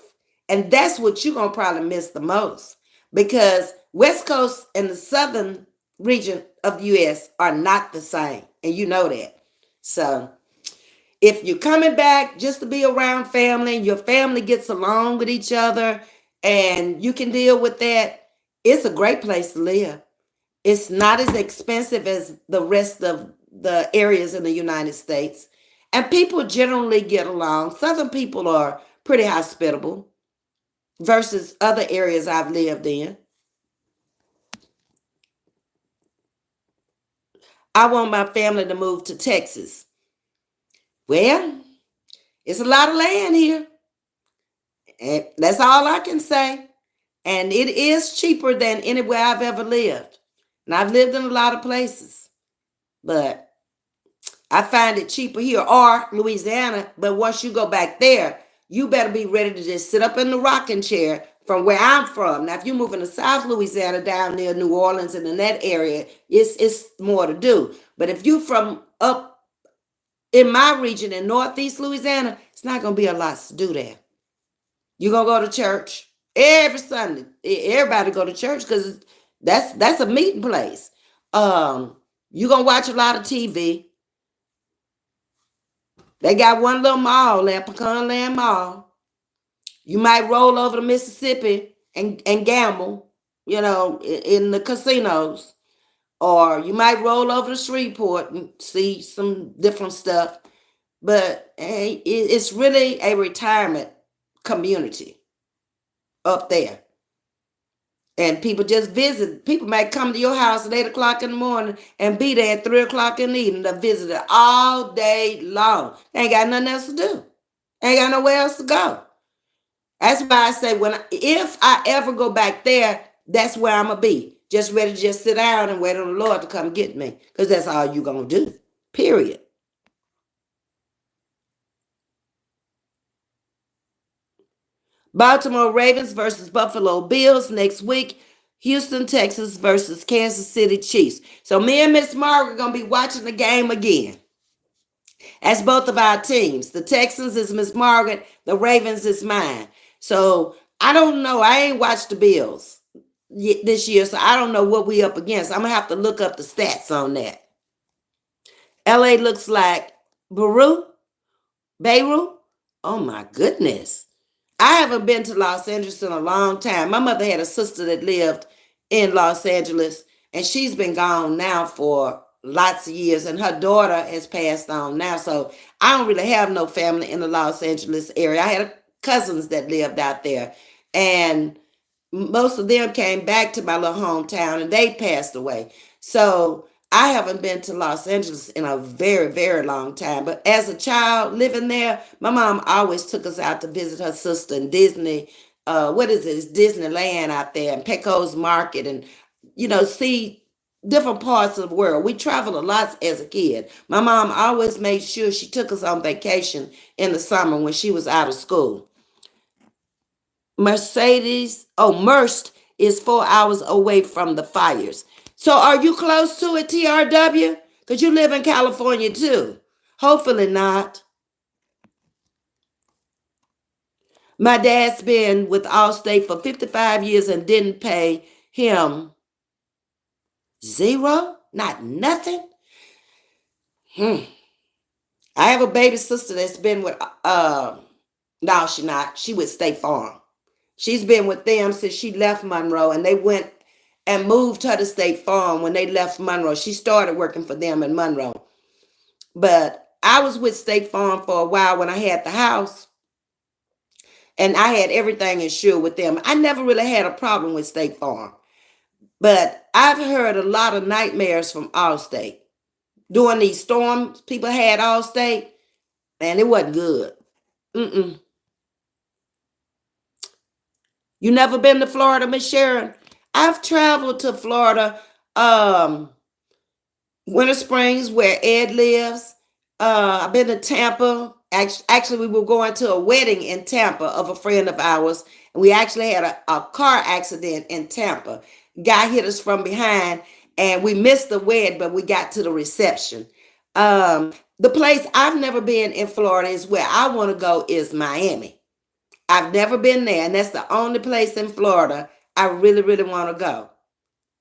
And that's what you're going to probably miss the most, because West Coast and the southern region of the U.S. are not the same. And you know that. So if you're coming back just to be around family and your family gets along with each other and you can deal with that, it's a great place to live. It's not as expensive as the rest of the areas in the United States. And people generally get along. Southern people are pretty hospitable versus other areas I've lived in. I want my family to move to Texas. Well, it's a lot of land here. And that's all I can say. And it is cheaper than anywhere I've ever lived. And I've lived in a lot of places. But I find it cheaper here or Louisiana. But once you go back there, you better be ready to just sit up in the rocking chair from where I'm from. Now, if you're moving to South Louisiana down near New Orleans and in that area, it's more to do. But if you're from up in my region in Northeast Louisiana, it's not going to be a lot to do there. You're going to go to church every Sunday. Everybody go to church because that's a meeting place. You're going to watch a lot of TV. They got one little mall there, Pecan Land Mall. You might roll over to Mississippi and gamble, in the casinos. Or you might roll over to Shreveport and see some different stuff. But hey, it's really a retirement community up there. And people just visit. People might come to your house at 8 o'clock in the morning and be there at 3 o'clock in the evening to visit it all day long. They ain't got nothing else to do. Ain't got nowhere else to go. That's why I say if I ever go back there, that's where I'm gonna be. Just ready to just sit down and wait on the Lord to come get me. Because that's all you're gonna do. Period. Baltimore Ravens versus Buffalo Bills next week. Houston, Texas versus Kansas City Chiefs. So me and Miss Margaret are going to be watching the game again. That's both of our teams. The Texans is Miss Margaret. The Ravens is mine. So I don't know. I ain't watched the Bills this year, so I don't know what we up against. I'm going to have to look up the stats on that. LA looks like Beirut. Oh my goodness. I haven't been to Los Angeles in a long time. My mother had a sister that lived in Los Angeles, and she's been gone now for lots of years, and her daughter has passed on now. So I don't really have no family in the Los Angeles area. I had cousins that lived out there, and most of them came back to my little hometown, and they passed away. So I haven't been to Los Angeles in a very, very long time. But as a child living there, my mom always took us out to visit her sister in Disney. What is it? It's Disneyland out there and Pecos Market, and see different parts of the world. We traveled a lot as a kid. My mom always made sure she took us on vacation in the summer when she was out of school. Merced is 4 hours away from the fires. So are you close to it, TRW? Because you live in California too. Hopefully not. My dad's been with Allstate for 55 years and didn't pay him zero? Not nothing? I have a baby sister that's been with, no, she not. She with State Farm. She's been with them since she left Monroe, and they went and moved her to State Farm when they left Monroe. She started working for them in Monroe. But I was with State Farm for a while when I had the house, and I had everything insured with them. I never really had a problem with State Farm. But I've heard a lot of nightmares from Allstate. During these storms, people had Allstate, and it wasn't good. You never been to Florida, Miss Sharon? I've traveled to Florida, Winter Springs, where Ed lives. I've been to Tampa. Actually, we were going to a wedding in Tampa of a friend of ours, and we actually had a car accident in Tampa. Guy hit us from behind, and we missed the wedding, but we got to the reception. The place I've never been in Florida is where I want to go is Miami. I've never been there, and that's the only place in Florida I really, really want to go.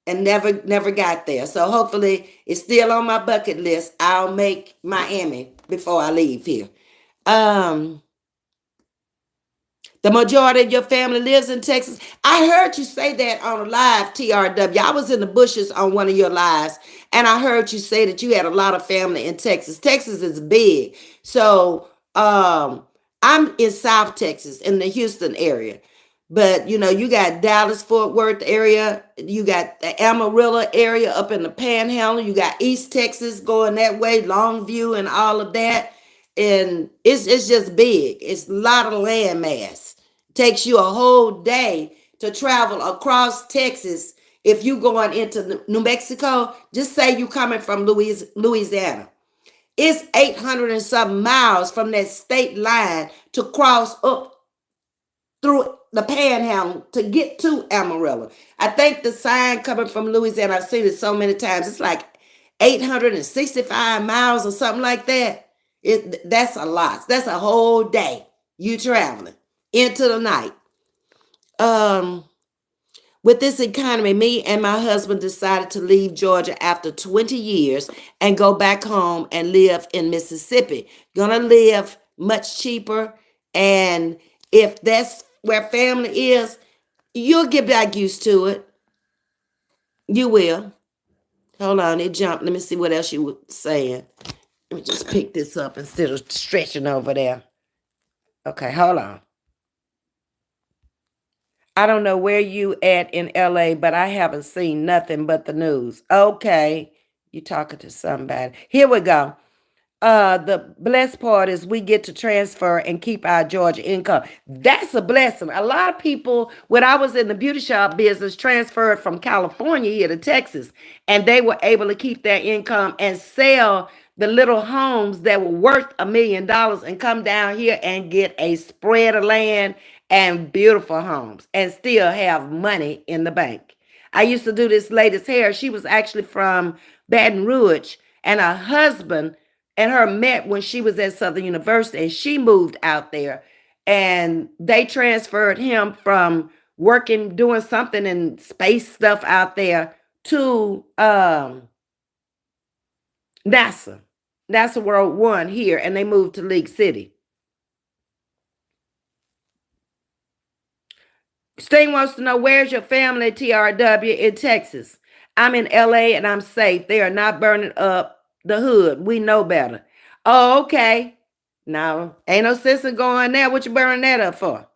And never got there. So hopefully it's still on my bucket list. I'll make Miami before I leave here. Um, the majority of your family lives in Texas. I heard you say that on a live, TRW. I was in the bushes on one of your lives, and I heard you say that you had a lot of family in Texas. Texas is big. So I'm in South Texas, in the Houston area. But you got Dallas, Fort Worth area. You got the Amarillo area up in the Panhandle. You got East Texas going that way, Longview, and all of that. And it's just big. It's a lot of land mass. Takes you a whole day to travel across Texas. If you going into New Mexico, just say you coming from Louisiana. It's 800 and something miles from that state line to cross up through the Panhandle to get to Amarillo. I think the sign coming from Louisiana, I've seen it so many times. It's like 865 miles or something like that. That's a lot. That's a whole day you traveling into the night. Um, with this economy, me and my husband decided to leave Georgia after 20 years and go back home and live in Mississippi. Gonna live much cheaper. And if that's where family is, you'll get back used to it. You will. Hold on, it jumped. Let me see what else you were saying. Let me just pick this up instead of stretching over there. Okay, hold on. I don't know where you at in LA, but I haven't seen nothing but the news. Okay, you talking to somebody. Here we go. The blessed part is we get to transfer and keep our Georgia income. That's a blessing. A lot of people, when I was in the beauty shop business, transferred from California here to Texas, and they were able to keep their income and sell the little homes that were worth $1 million and come down here and get a spread of land and beautiful homes and still have money in the bank. I used to do this lady's hair. She was actually from Baton Rouge, and her husband and her met when she was at Southern University, and she moved out there, and they transferred him from working doing something in space stuff out there to NASA World One here, and they moved to League City. Sting wants to know, where's your family, TRW, in Texas? I'm in LA and I'm safe. They are not burning up the hood. We know better. Oh, okay. No, ain't no sense in going there. What you burning that up for?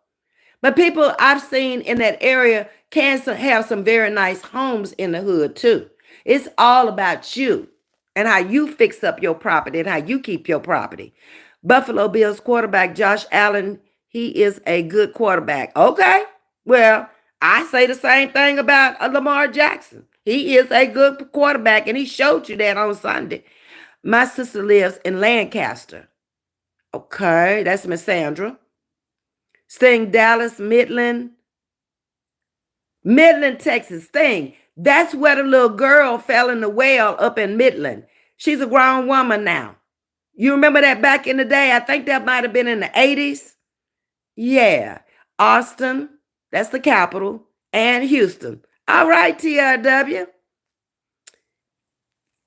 But people I've seen in that area can have some very nice homes in the hood too. It's all about you and how you fix up your property and how you keep your property. Buffalo Bills quarterback Josh Allen, he is a good quarterback. Okay. Well, I say the same thing about Lamar Jackson. He is a good quarterback, and he showed you that on Sunday. My sister lives in Lancaster. Okay, that's Miss Sandra. Sting, Dallas, Midland, Texas. Sting, that's where the little girl fell in the well up in Midland. She's a grown woman now. You remember that back in the day? I think that might have been in the 80s. Yeah. Austin, that's the capital, and Houston. All right, TRW.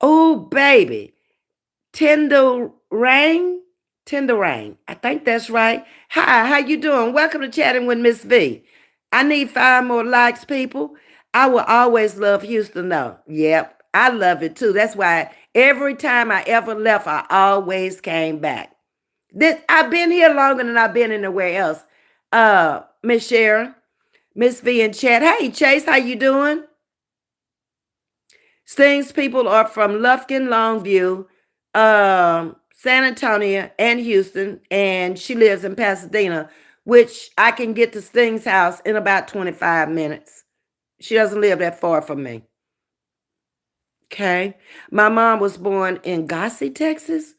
Oh, baby. Tender Rain. I think that's right. Hi, how you doing? Welcome to Chatting with Ms.V. I need 5 more likes, people. I will always love Houston, though. Yep, I love it, too. That's why every time I ever left, I always came back. I've been here longer than I've been anywhere else. Miss Sharon, Ms.V in chat. Hey, Chase, how you doing? Sting's people are from Lufkin, Longview, San Antonio, and Houston, and she lives in Pasadena, which I can get to Sting's house in about 25 minutes. She doesn't live that far from me. Okay. My mom was born in Gossie, Texas.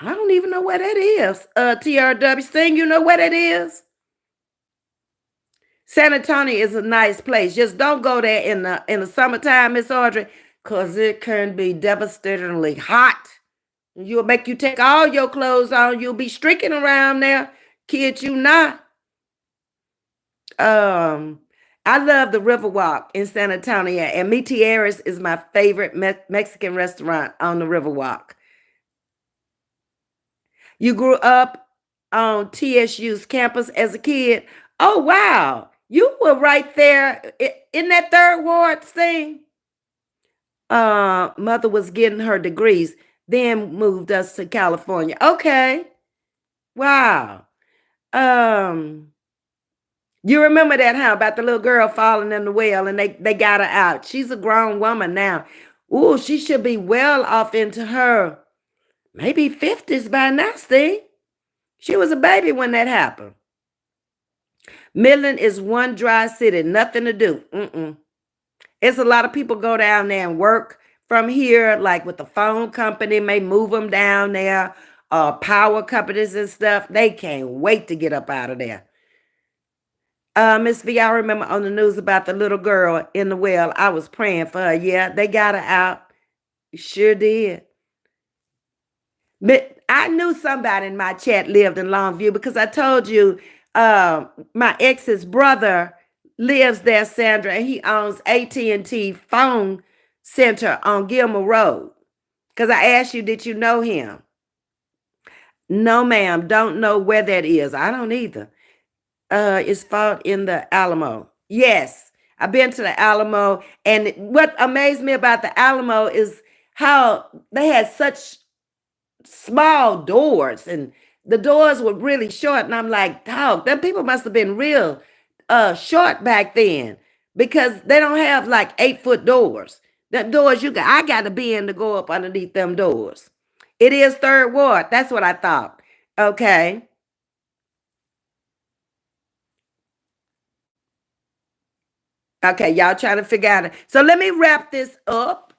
I don't even know where that is. TRW Sting, you know where that is? San Antonio is a nice place. Just don't go there in the summertime, Miss Audrey, because it can be devastatingly hot. You'll make you take all your clothes on. You'll be streaking around there. Kid you not. Um, I love the Riverwalk in San Antonio, and Mi Tierra's is my favorite Mexican restaurant on the Riverwalk. You grew up on TSU's campus as a kid. Oh, wow. You were right there in that third ward thing. Mother was getting her degrees, then moved us to California. Okay. Wow. Um, you remember that, huh? About the little girl falling in the well and they got her out. She's a grown woman now. Ooh, she should be well off into her maybe 50s by now, Steve. She was a baby when that happened. Midland is one dry city, nothing to do. It's a lot of people go down there and work from here, like with the phone company, may move them down there, power companies and stuff. They can't wait to get up out of there. Ms.V, I remember on the news about the little girl in the well. I was praying for her. Yeah, they got her out. Sure did. But I knew somebody in my chat lived in Longview because I told you my ex's brother lives there, Sandra, and he owns AT&T phone center on Gilmer Road. Because I asked you, did you know him? No, ma'am, don't know where that is. I don't either. It's fought in the Alamo. Yes, I've been to the Alamo, and what amazed me about the Alamo is how they had such small doors, and the doors were really short. And I'm like, dog, them people must have been real short back then because they don't have like 8-foot doors. The doors I got to be in to go up underneath them doors. It is third ward. That's what I thought. Okay. Okay, y'all trying to figure out it. So let me wrap this up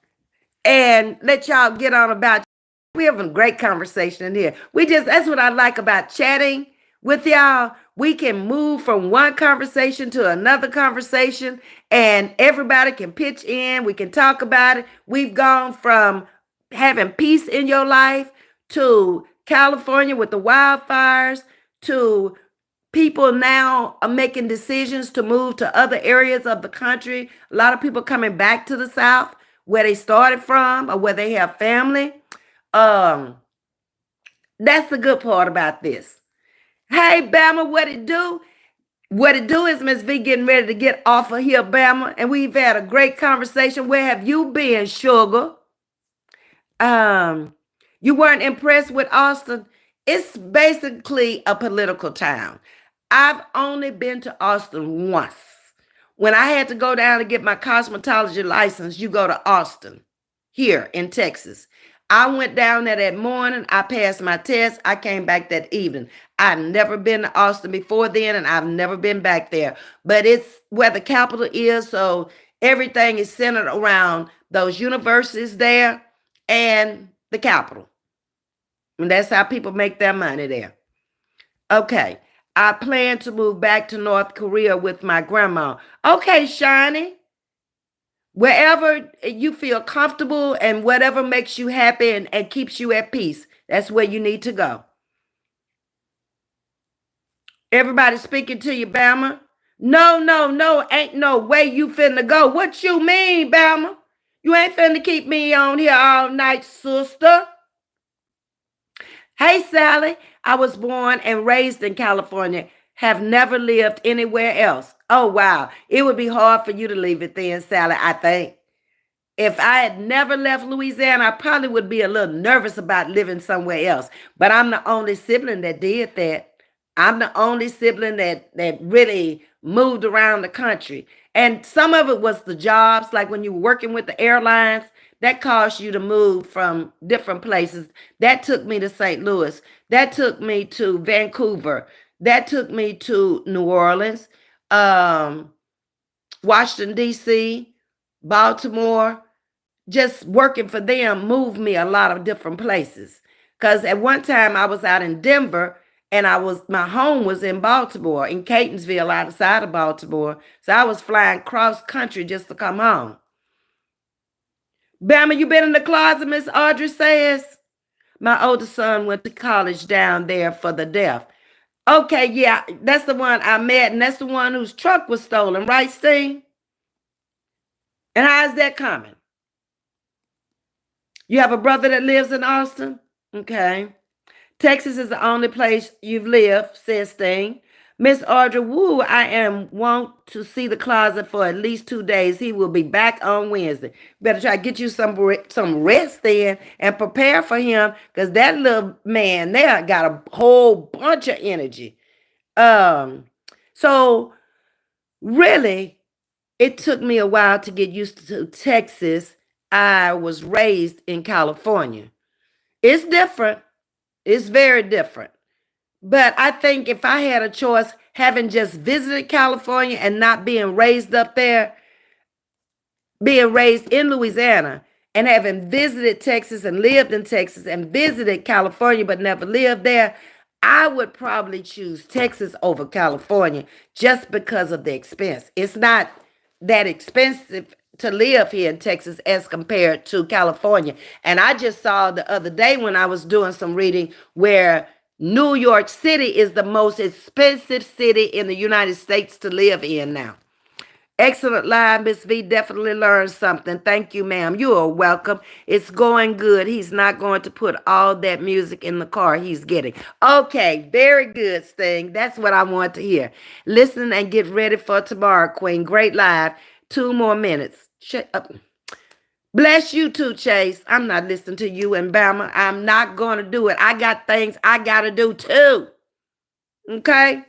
and let y'all get on about. We having a great conversation in here. That's what I like about chatting with y'all. We can move from one conversation to another conversation and everybody can pitch in. We can talk about it. We've gone from having peace in your life to California with the wildfires to people now are making decisions to move to other areas of the country. A lot of people coming back to the South where they started from or where they have family. Um, that's the good part about this. Hey, Bama, what it do? What it do is Ms.V getting ready to get off of here, Bama, and we've had a great conversation. Where have you been, sugar? Um, you weren't impressed with Austin? It's basically a political town. I've only been to Austin once. When I had to go down to get my cosmetology license, you go to Austin here in Texas. I went down there that morning. I passed my test. I came back that evening. I've never been to Austin before then, and I've never been back there. But it's where the capital is, so everything is centered around those universities there and the capital. And that's how people make their money there. Okay. I plan to move back to North Korea with my grandma. Okay, Shani. Wherever you feel comfortable and whatever makes you happy and keeps you at peace, that's where you need to go. Everybody speaking to you, Bama? No, no, no, ain't no way you finna go. What you mean, Bama? You ain't finna keep me on here all night, sister. Hey, Sally, I was born and raised in California, have never lived anywhere else. Oh, wow. It would be hard for you to leave it then, Sally, I think. If I had never left Louisiana, I probably would be a little nervous about living somewhere else. But I'm the only sibling that did that. I'm the only sibling that really moved around the country. And some of it was the jobs, like when you were working with the airlines, that caused you to move from different places. That took me to St. Louis. That took me to Vancouver. That took me to New Orleans, Washington, D.C., Baltimore. Just working for them moved me a lot of different places. Because at one time I was out in Denver and my home was in Baltimore, in Catonsville, outside of Baltimore. So I was flying cross country just to come home. Bama, you been in the closet, Miss Audrey says? My oldest son went to college down there for the deaf. Okay, yeah, that's the one I met, and that's the one whose truck was stolen, right, Sting? And how's that coming? You have a brother that lives in Austin? Okay. Texas is the only place you've lived, says Sting. Miss Audra Wu, I am want to see the closet for at least 2 days. He will be back on Wednesday. Better try to get you some rest in and prepare for him, because that little man there got a whole bunch of energy. So really, it took me a while to get used to Texas. I was raised in California. It's different. It's very different. But I think if I had a choice, having just visited California and not being raised up there, being raised in Louisiana, and having visited Texas and lived in Texas and visited California but never lived there, I would probably choose Texas over California just because of the expense. It's not that expensive to live here in Texas as compared to California. And I just saw the other day when I was doing some reading where New York City is the most expensive city in the United States to live in now. Excellent live, Ms.V. Definitely learned something. Thank you, ma'am. You are welcome. It's going good. He's not going to put all that music in the car he's getting. Okay, very good, Sting. That's what I want to hear. Listen and get ready for tomorrow, Queen. Great live. 2 more minutes. Shut up. Bless you too, Chase. I'm not listening to you and Bama. I'm not going to do it. I got things I got to do too. Okay?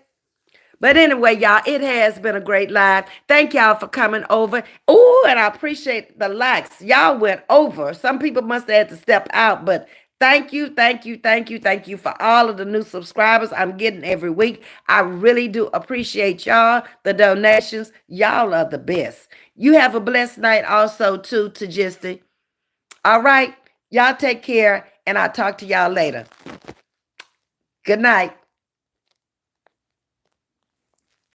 But anyway, y'all, it has been a great live. Thank y'all for coming over. Oh, and I appreciate the likes. Y'all went over. Some people must have had to step out, but thank you, thank you, thank you, thank you for all of the new subscribers I'm getting every week. I really do appreciate y'all, the donations. Y'all are the best. You have a blessed night also, too, Tajisti. All right, y'all take care, and I'll talk to y'all later. Good night.